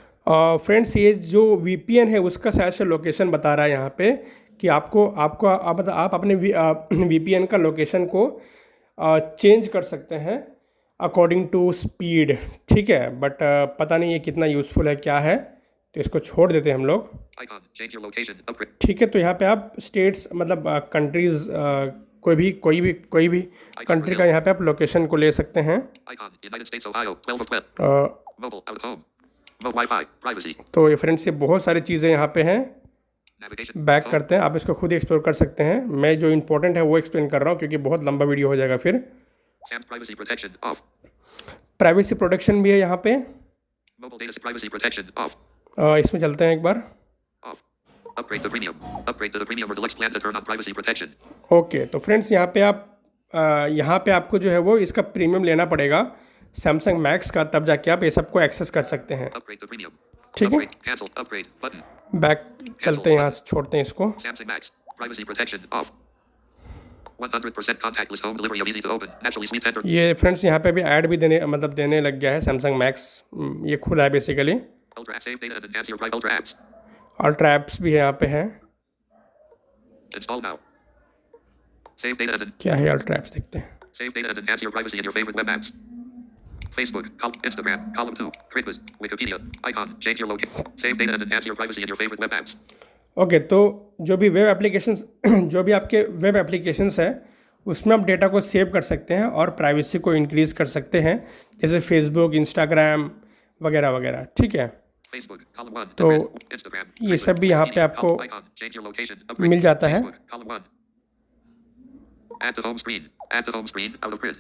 Friends ये जो VPN है उसका शायद से location बता रहा है यहाँ पे कि आप अपने VPN का लोकेशन को चेंज कर सकते हैं अकॉर्डिंग टू स्पीड, ठीक है, बट पता नहीं ये कितना यूज़फुल है, क्या है, तो इसको छोड़ देते हैं हम लोग। Icon. Change your location. Upgrade. ठीक है, तो यहाँ पे आप स्टेट्स मतलब कंट्रीज़ कोई भी कंट्री का यहाँ पे आप लोकेशन को ले सकते हैं। Icon. United States, Ohio. 12 of 12. Mobile. Out of home. Mobile Wi-Fi. Privacy. तो ये फ्रेंड्स ये बहुत सारी चीज़ें यहाँ पे हैं, Navigation. बैक करते हैं, आप इसको खुद ही एक्सप्लोर कर सकते हैं। मैं जो इंपॉर्टेंट है वो एक्सप्लेन कर रहा हूँ क्योंकि बहुत लंबा वीडियो हो जाएगा फिर। Sam's privacy protection off. Privacy protection भी है यहाँ पे, Mobile data privacy protection off. इसमें चलते हैं एक बार। Off. Upgrade to premium. Upgrade to the premium or deluxe plan to turn on privacy protection. Okay तो फ्रेंड्स यहाँ पे आपको जो है वो इसका प्रीमियम लेना पड़ेगा सैमसंग मैक्स का, तब जाके आप ये सबको एक्सेस कर सकते हैं, Upgrade to premium. ठीक है। Upgrade. Cancel. Upgrade button. Back चलते हैं, यहाँ से छोड़ते हैं इसको। Samsung Max. Privacy protection off. 100% contactless home delivery of easy to open. Naturally sweet center. ये फ्रेंड्स यहाँ पे भी ऐड भी देने लग गया है सैमसंग मैक्स, ये खुला है basically. Ultra apps. Save data and enhance your private Ultra apps. Ultra apps भी है यहाँ पे है, Install now. Save data and क्या है अल्ट्रा ऐप्स देखते हैं। save data and enhance your privacy in your favorite web apps. Facebook, Instagram, column 2, quiz, Wikipedia, icon, change your location, save data and enhance your privacy in your favorite web apps. Okay तो जो भी web applications जो भी आपके web applications है उसमें आप data को सेव कर सकते हैं और प्राइवेसी को इंक्रीज़ कर सकते हैं, जैसे फेसबुक, इंस्टाग्राम वगैरह वगैरह, ठीक है। Facebook, column 1, तो Instagram, ये सब भी यहाँ पे आपको icon, change your location, upgrade, मिल जाता है। Facebook, column 1. Add to home screen. Add to home screen. Out of grid.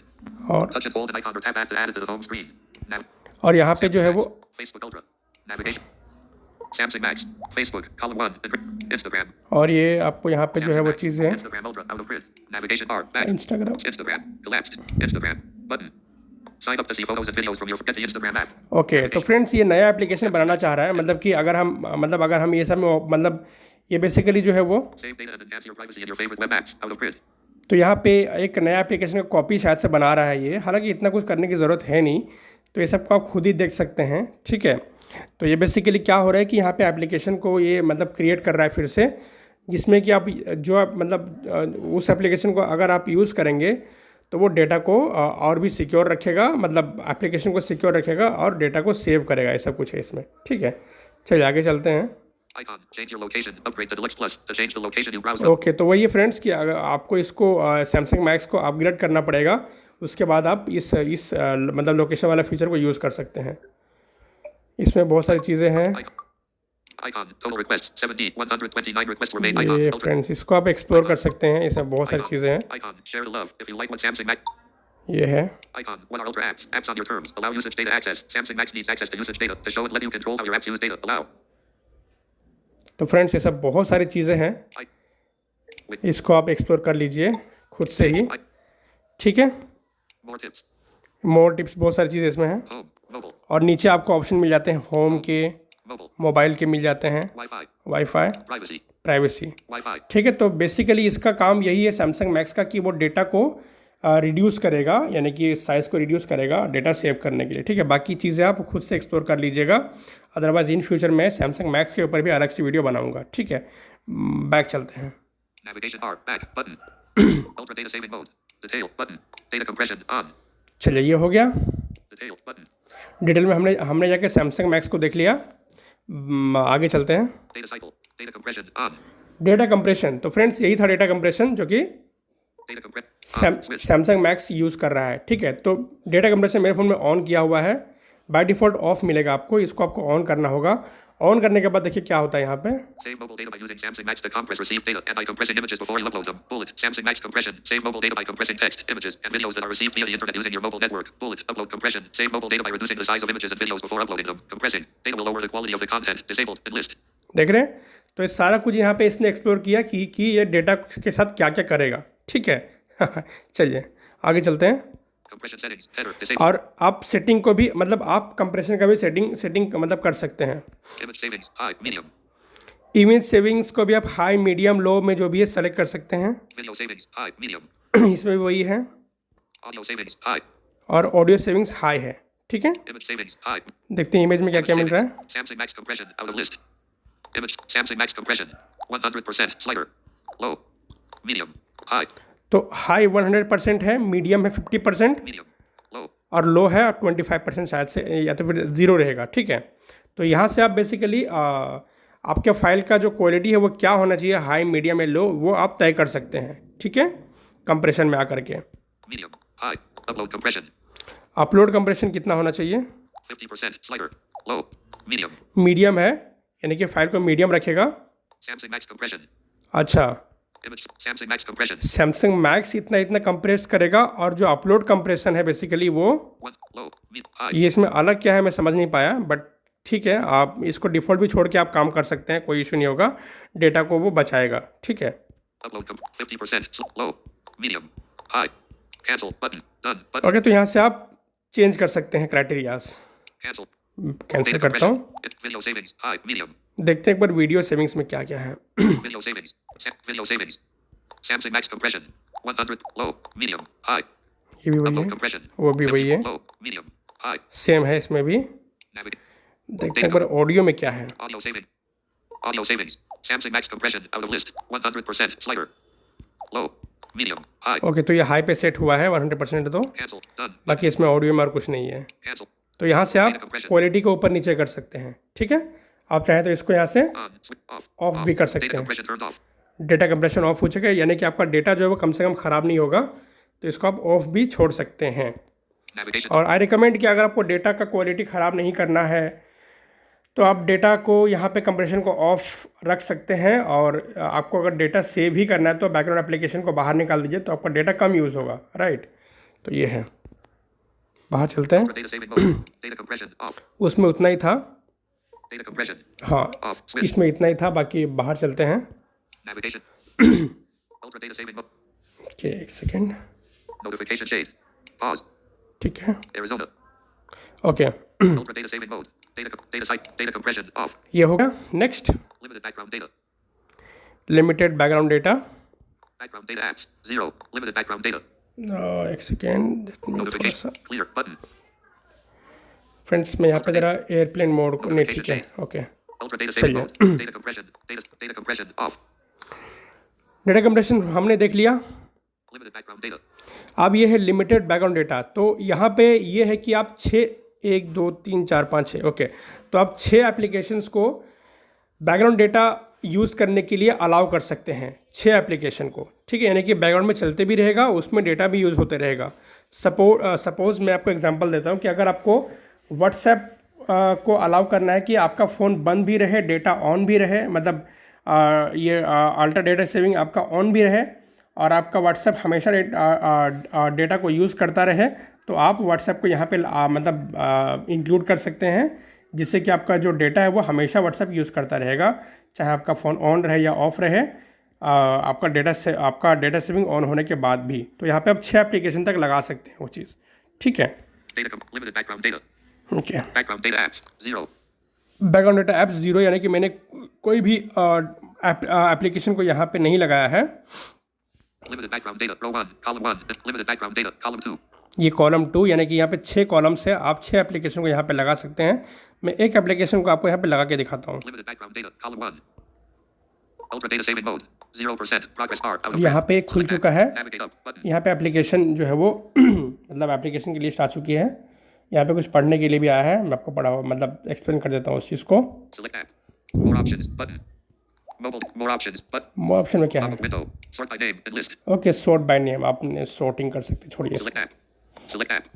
और Touch and hold an icon or tap add to the home screen. और यहाँ पे जो है वो Facebook Ultra. Navigation. Samsung Max. Facebook. Column 1. Instagram. और ये आपको यहाँ पे जो है वो चीज़ें हैं, Instagram Ultra. Out of grid. Navigation bar. Back. Instagram. Instagram. Collapsed. Instagram. Button. Sign up to see photos and videos from your Get the Instagram app. Okay तो फ्रेंड्स ये नया एप्लीकेशन बनाना चाह रहा है, मतलब कि अगर हम ये सब में मतलब ये बेसिकली जो है वो Save data and enhance your privacy in your favorite web apps. Out of grid. तो यहाँ पे एक नया एप्लीकेशन का कॉपी शायद से बना रहा है ये, हालांकि इतना कुछ करने की ज़रूरत है नहीं, तो ये सब को आप खुद ही देख सकते हैं, ठीक है। तो ये बेसिकली क्या हो रहा है कि यहाँ पे एप्लीकेशन को ये मतलब क्रिएट कर रहा है फिर से, जिसमें कि आप मतलब उस एप्लीकेशन को अगर आप यूज़ करेंगे तो वो डेटा को और भी सिक्योर रखेगा, मतलब एप्लीकेशन को सिक्योर रखेगा और डेटा को सेव करेगा, ऐसा कुछ है इसमें, ठीक है। चलिए आगे चलते हैं। Icon. Change your location. Upgrade to Deluxe Plus to change the location you browse. Okay तो वही फ्रेंड्स कि अगर आपको इसको सैमसंग मैक्स को अपग्रेड करना पड़ेगा, उसके बाद आप इस मतलब लोकेशन वाला फीचर को यूज़ कर सकते हैं। इसमें बहुत सारी चीज़ें हैं। Icon. Total requests 70. 129 requests were made. ये Icon. फ्रेंड्स इसको आप एक्सप्लोर कर सकते हैं, इसमें बहुत सारी चीज़ें हैं। Icon. Share the love. If you like what Samsung Max. ये है Icon. What are Ultra apps? Apps on your terms. Allow usage data access. Samsung Max needs access to usage data to show and let you control how your apps use data. Allow. तो friends ये सब बहुत सारी चीज़ें हैं, इसको आप explore कर लीजिए खुद से ही, ठीक है। More tips. मोर टिप्स बहुत सारी चीज़ें इसमें हैं, Home. Mobile. और नीचे आपको ऑप्शन मिल जाते हैं होम के, Mobile. मोबाइल के मिल जाते हैं, Wi-Fi. Wifi, Privacy. Privacy, Wi-Fi. ठीक है। तो बेसिकली इसका काम यही है सैमसंग मैक्स का कि वो डेटा को रिड्यूस करेगा, यानी कि साइज़ को रिड्यूस करेगा डेटा सेव करने के लिए, ठीक है। बाकी चीज़ें आप खुद से एक्सप्लोर कर लीजिएगा, अदरवाइज़ इन फ्यूचर में सैमसंग मैक्स के ऊपर भी अलग से वीडियो बनाऊंगा, ठीक है। बैक चलते हैं। Navigation bar. Back. Button. Ultra data saving mode. Detail. Button. Data compression. On. चलिए ये हो गया Detail. Button. डिटेल में हमने जाके सैमसंग मैक्स को देख लिया। आगे चलते हैं। Data cycle. Data compression. On. Data compression, तो फ्रेंड्स यही था डेटा कंप्रेशन जो कि Data compression. Samsung max use कर रहा है, ठीक है। तो डेटा कंप्रेशन मेरे फ़ोन में ऑन किया हुआ है, बाय डिफ़ॉल्ट ऑफ मिलेगा आपको, इसको आपको ऑन करना होगा। ऑन करने के बाद देखिए क्या होता है यहाँ पे। Save mobile data by using Samsung Max to compress received data and by compressing images before you upload them. Bullet. Samsung Max compression. Save mobile data by compressing text, images, and videos that are received via the internet using your mobile network. Bullet. Upload compression. Save mobile data by reducing the size of images and videos before uploading them. Compressing. Data will lower the quality of the content. Disabled. Enlist. देख रहे हैं, तो ये सारा कुछ यहाँ पे इसने एक्सप्लोर किया कि ये डेटा के साथ क्या क्या करेगा, ठीक है। चलिए आगे चलते हैं। Compression settings. Header. Disabled. और आप सेटिंग को भी मतलब आप कंप्रेशन का भी सेटिंग मतलब कर सकते हैं। Image savings. High. Medium. Image savings को भी आप हाई, मीडियम, लो में जो भी है सेलेक्ट कर सकते हैं। Video savings. High. Medium. इसमें भी वही है, Audio savings. High. और ऑडियो सेविंग्स हाई है, ठीक है। Image savings. High. देखते हैं इमेज में क्या क्या मिल रहा है। Samsung Max compression. Out of list. Image. Samsung Max compression. 100%. Slider. Low. Medium. High. तो हाई 100% है, मीडियम है 50%, Medium. Low. और लो है 25% शायद से, या तो फिर ज़ीरो रहेगा, ठीक है। तो यहाँ से आप बेसिकली आपके फाइल का जो क्वालिटी है वो क्या होना चाहिए, हाई, मीडियम या लो, वो आप तय कर सकते हैं, ठीक है, कंप्रेशन में आकर के। Medium. High. Upload compression. Upload compression कितना होना चाहिए, 50%. Slider. Low. Medium. मीडियम है, यानी कि फाइल को मीडियम रखेगा। Samsung Max compression. अच्छा, Image. Samsung Max compression. Samsung max इतना कंप्रेस करेगा, और जो अपलोड कंप्रेशन है बेसिकली वो 1. Low. High. ये इसमें अलग क्या है मैं समझ नहीं पाया, बट ठीक है, आप इसको डिफ़ॉल्ट भी छोड़ के आप काम कर सकते हैं, कोई इशू नहीं होगा, डेटा को वो बचाएगा, ठीक है। Upload 50%. Low. Medium. High. Cancel. Button. Done. Button. Okay, तो यहाँ से आप चेंज कर सकते हैं क्राइटेरियाज। Cancel. कैंसिल Data करता हूँ। compression. Video savings. High. Medium. देखते हैं एक बार वीडियो सेविंग्स में क्या क्या है। Video savings. Video savings. Samsung Max compression. 100. Low. Medium. High. ये भी वही Upload है, compression. वो भी वही 50. है, Low. Medium. High. सेम है इसमें भी। Navigate. देखते हैं एक बार ऑडियो में क्या है। Audio saving. Audio savings. Samsung Max compression. Out of list. 100%. Slider. Low. Medium. High. Okay, तो ये हाई पे सेट हुआ है 100% तो Cancel. Done. बाकी इसमें ऑडियो में और कुछ नहीं है। Cancel. तो यहाँ से आप क्वालिटी को ऊपर नीचे कर सकते हैं, ठीक है। आप चाहें तो इसको यहाँ से On. Off. ऑफ भी कर Data सकते हैं। compression turned off. Data compression of हो चुका है, यानी कि आपका डेटा जो है वो कम से कम ख़राब नहीं होगा, तो इसको आप ऑफ भी छोड़ सकते हैं। Navigation. और आई रिकमेंड कि अगर आपको डेटा का क्वालिटी ख़राब नहीं करना है तो आप डेटा को यहाँ पे कंप्रेशन को ऑफ रख सकते हैं, और आपको अगर डेटा सेव ही करना है तो बैकग्राउंड एप्लीकेशन को बाहर निकाल दीजिए, तो आपका डेटा कम यूज़ होगा, राइट। तो ये है, बाहर चलते हैं। For data saving mode. Data compression off. उसमें उतना ही था, Data compression हाँ off. Switch. इसमें इतना ही था, बाकी बाहर चलते हैं। Navigation. Ultra data saving mode. Okay, एक सेकेंड, Notification shade. Pause. ठीक है, Arizona. Okay. Ultra data saving mode. Data site. Data compression off. ये हो गया। Next, Limited background data. Limited background data. Background data apps. 0. Limited background data. एक second, थोड़ा सा Notification. Clear button. Friends मैं यहाँ पे ज़रा एयरप्लेन मोड को, नहीं ठीक है, ओके। Ultra data saving चलिए। mode. Data compression. Data compression off. Data compression हमने देख लिया। Limited background data. अब ये है लिमिटेड बैकग्राउंड डेटा। तो यहाँ पे ये है कि आप 6, 1 2 3 4 5 6, ओके, तो आप 6 एप्लीकेशंस को बैकग्राउंड डेटा यूज़ करने के लिए अलाउ कर सकते हैं, 6 एप्लीकेशन को, ठीक है। यानी कि बैकग्राउंड में चलते भी रहेगा, उसमें डेटा भी यूज़ होते रहेगा। सपोज़ मैं आपको एग्जांपल देता हूँ कि अगर आपको व्हाट्सएप को अलाउ करना है कि आपका फ़ोन बंद भी रहे, डेटा ऑन भी रहे, मतलब ये अल्ट्रा डेटा सेविंग आपका ऑन भी रहे, और आपका व्हाट्सएप हमेशा डेटा को यूज़ करता रहे, तो आप व्हाट्सएप को यहाँ पे मतलब इंक्लूड कर सकते हैं, जिससे कि आपका जो डेटा है वो हमेशा व्हाट्सएप यूज़ करता रहेगा, चाहे आपका फ़ोन ऑन रहे या ऑफ रहे, आपका डेटा सेविंग ऑन होने के बाद भी। तो यहाँ पे आप 6 एप्लीकेशन तक लगा सकते हैं वो चीज़, ठीक है। Limited background data. Okay, Background data apps. 0. Background data apps 0, यानी कि मैंने कोई भी एप्लीकेशन को यहाँ पे नहीं लगाया है। Limited background data. Row 1. Column 1. Limited background data. Column 2. ये कॉलम 2, यानी कि यहाँ पे 6 कॉलम्स है, आप 6 एप्लीकेशन को यहाँ पे लगा सकते हैं। मैं एक एप्लीकेशन को आपको यहाँ पे लगा के दिखाता हूँ। Limited background data. Column 1. Ultra data saving mode. 0%. Progress bar. Out of यहाँ पे खुल चुका है, Navigate up. Button. यहाँ पे एप्लीकेशन जो है वो मतलब एप्लीकेशन की लिस्ट आ चुकी है। यहाँ पे कुछ पढ़ने के लिए भी आया है, मैं आपको मतलब एक्सप्लेन कर देता हूँ उस चीज़ को। Select app. More options. Button. Mobile. More options. Button. वो ऑप्शन में क्या है? Pop-up window. Sort by name and list. Okay, sort by name, आपने सॉर्टिंग कर सकते, छोड़िए इसको। Select app. Select app.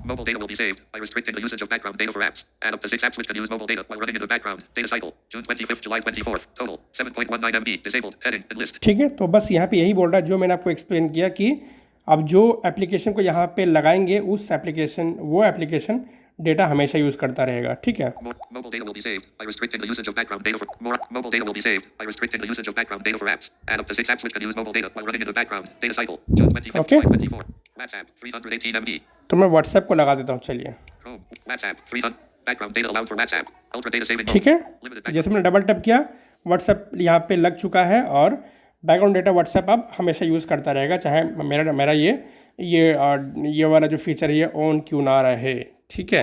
Mobile data will be saved by restricting the usage of background data for apps. Add up to 6 apps which can use mobile data while running in the background. Data cycle. June 25th, July 24th. Total. 7.19 MB. Disabled. Heading and list. ठीक है, तो बस यहाँ पे यही बोल रहा है जो मैंने आपको एक्सप्लेन किया कि अब जो एप्लीकेशन को यहाँ पे लगाएंगे वो एप्लीकेशन डेटा हमेशा यूज़ करता रहेगा, ठीक है। Mobile data will be saved by restricting the usage of background data for mobile data will be saved by restricting the usage of background data for apps. Add up to 6 apps which can use mobile data while running in the background. Data cycle. June 25th, Okay. July 24th. WhatsApp. 318 MB. तो मैं WhatsApp को लगा देता हूँ, चलिए, Chrome. WhatsApp. 300. Background data allowed for WhatsApp. Ultra data saving ठीक mode. है। Limited तो background. जैसे मैंने डबल टैप किया, व्हाट्सएप यहाँ पे लग चुका है, और बैकग्राउंड डेटा व्हाट्सएप अब हमेशा यूज़ करता रहेगा, चाहे मेरा ये वाला जो फीचर है ये ऑन क्यों ना रहे, ठीक है।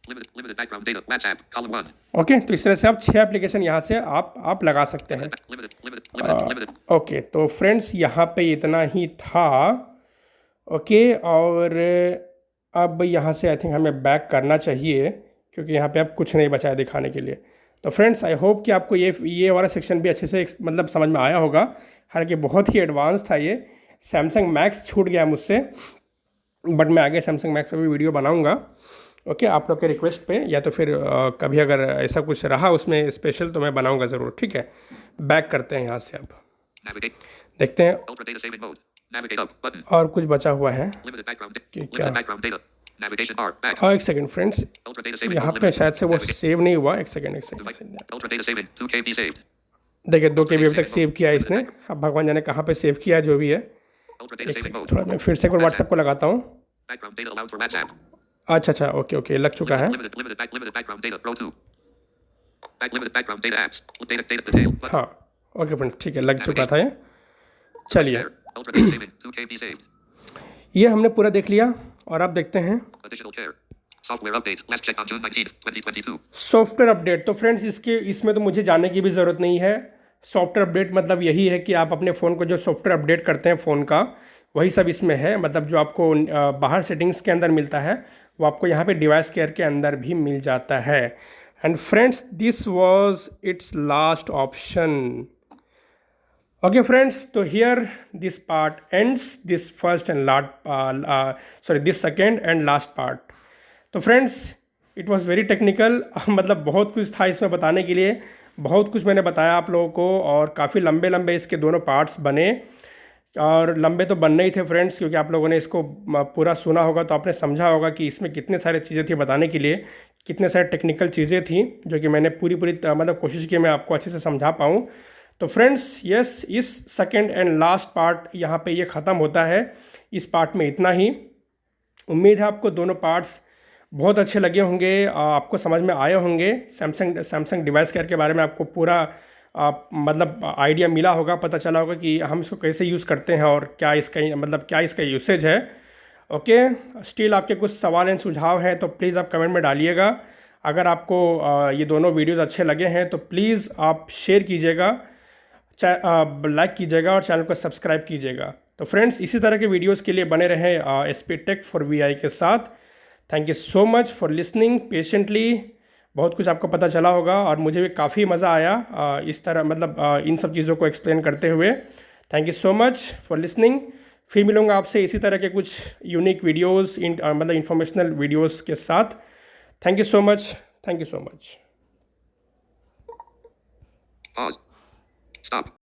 Limited background data. WhatsApp. Column 1. Okay, तो इस तरह से आप 6 एप्लीकेशन यहाँ से आप लगा सकते हैं। Limited. ओके, तो फ्रेंड्स यहाँ पे इतना ही था, ओके। और अब यहाँ से आई थिंक हमें बैक करना चाहिए, क्योंकि यहाँ पे अब कुछ नहीं बचा है दिखाने के लिए। तो फ्रेंड्स आई होप कि आपको ये वाला सेक्शन भी अच्छे से मतलब समझ में आया होगा। हालांकि बहुत ही एडवांस था ये, सैमसंग मैक्स छूट गया मुझसे, बट मैं आगे सैमसंग मैक्स पे भी वीडियो बनाऊँगा, ओके, आप लोग के रिक्वेस्ट पे, या तो फिर कभी अगर ऐसा कुछ रहा उसमें स्पेशल तो मैं बनाऊँगा ज़रूर, ठीक है। बैक करते हैं यहाँ से, अब Navigate. देखते हैं Ultra data saving mode. Navigate up. Button. और कुछ बचा हुआ है। Limited background data. क्या? Limited background data. Navigation bar. Back. और एक second friends, Ultra data saving यहाँ mode. पे Limited. शायद से वो Navigate. सेव नहीं हुआ। एक second Ultra data saving. 2 KB saved. देखिए 2 KB अभी तक सेव किया है इसने, अब भगवान जाने कहाँ पे सेव किया जो भी है। Ultra data एक saving सेकंड, mode. थोड़ा मैं फिर से एक बार व्हाट्सएप को लगाता हूँ। Background data allowed for WhatsApp. अच्छा, ओके, लग चुका है। Limited background data. Row 2. Limited background data apps. Data detail. Button. हाँ, ओके फ्रेंड, ठीक है, लग चुका था ये। चलिए, Share. Ultra data saving. 2 KB saved. ये हमने पूरा देख लिया, और अब देखते हैं Additional care. Software update. Last checked on June 19th, 2022. Software update. तो फ्रेंड्स इसमें तो मुझे जाने की भी ज़रूरत नहीं है, सॉफ्टवेयर अपडेट मतलब यही है कि आप अपने फ़ोन को जो सॉफ्टवेयर अपडेट करते हैं फ़ोन का, वही सब इसमें है। मतलब जो आपको बाहर सेटिंग्स के अंदर मिलता है वो आपको यहाँ पे डिवाइस केयर के अंदर भी मिल जाता है। And friends, this was it's last option. Okay friends, so here this part ends, this first and this second and last part. तो friends, it was very technical मतलब बहुत कुछ था इसमें बताने के लिए, बहुत कुछ मैंने बताया आप लोगों को, और काफ़ी लंबे लंबे इसके दोनों पार्ट्स बने। और लंबे तो बनने ही थे फ्रेंड्स, क्योंकि आप लोगों ने इसको पूरा सुना होगा तो आपने समझा होगा कि इसमें कितने सारे चीज़ें थी बताने के लिए, कितने सारे टेक्निकल चीज़ें थी जो कि मैंने पूरी पूरी मतलब कोशिश की मैं आपको अच्छे से समझा पाऊँ। तो फ्रेंड्स यस, इस सेकेंड एंड लास्ट पार्ट यहाँ पे ये ख़त्म होता है। इस पार्ट में इतना ही। उम्मीद है आपको दोनों पार्ट्स बहुत अच्छे लगे होंगे, आपको समझ में आए होंगे। सैमसंग डिवाइस केयर के बारे में आपको पूरा मतलब आइडिया मिला होगा, पता चला होगा कि हम इसको कैसे यूज़ करते हैं और क्या इसका मतलब क्या इसका यूसेज है। ओके, स्टिल आपके कुछ सवाल एंड सुझाव हैं तो प्लीज़ आप कमेंट में डालिएगा। अगर आपको ये दोनों वीडियोज़ अच्छे लगे हैं तो प्लीज़ आप शेयर कीजिएगा, लाइक कीजिएगा और चैनल को सब्सक्राइब कीजिएगा। तो फ्रेंड्स, इसी तरह के वीडियोस के लिए बने रहें एसपी टेक फॉर वीआई के साथ। Thank you so much for listening patiently. बहुत कुछ आपको पता चला होगा और मुझे भी काफ़ी मज़ा आया इस तरह मतलब इन सब चीज़ों को एक्सप्लेन करते हुए। Thank you so much for listening. फिर मिलूँगा आपसे इसी तरह के कुछ यूनिक वीडियोस मतलब इंफॉर्मेशनल वीडियोस के साथ। Thank you so much, thank you so much. Pause. Stop.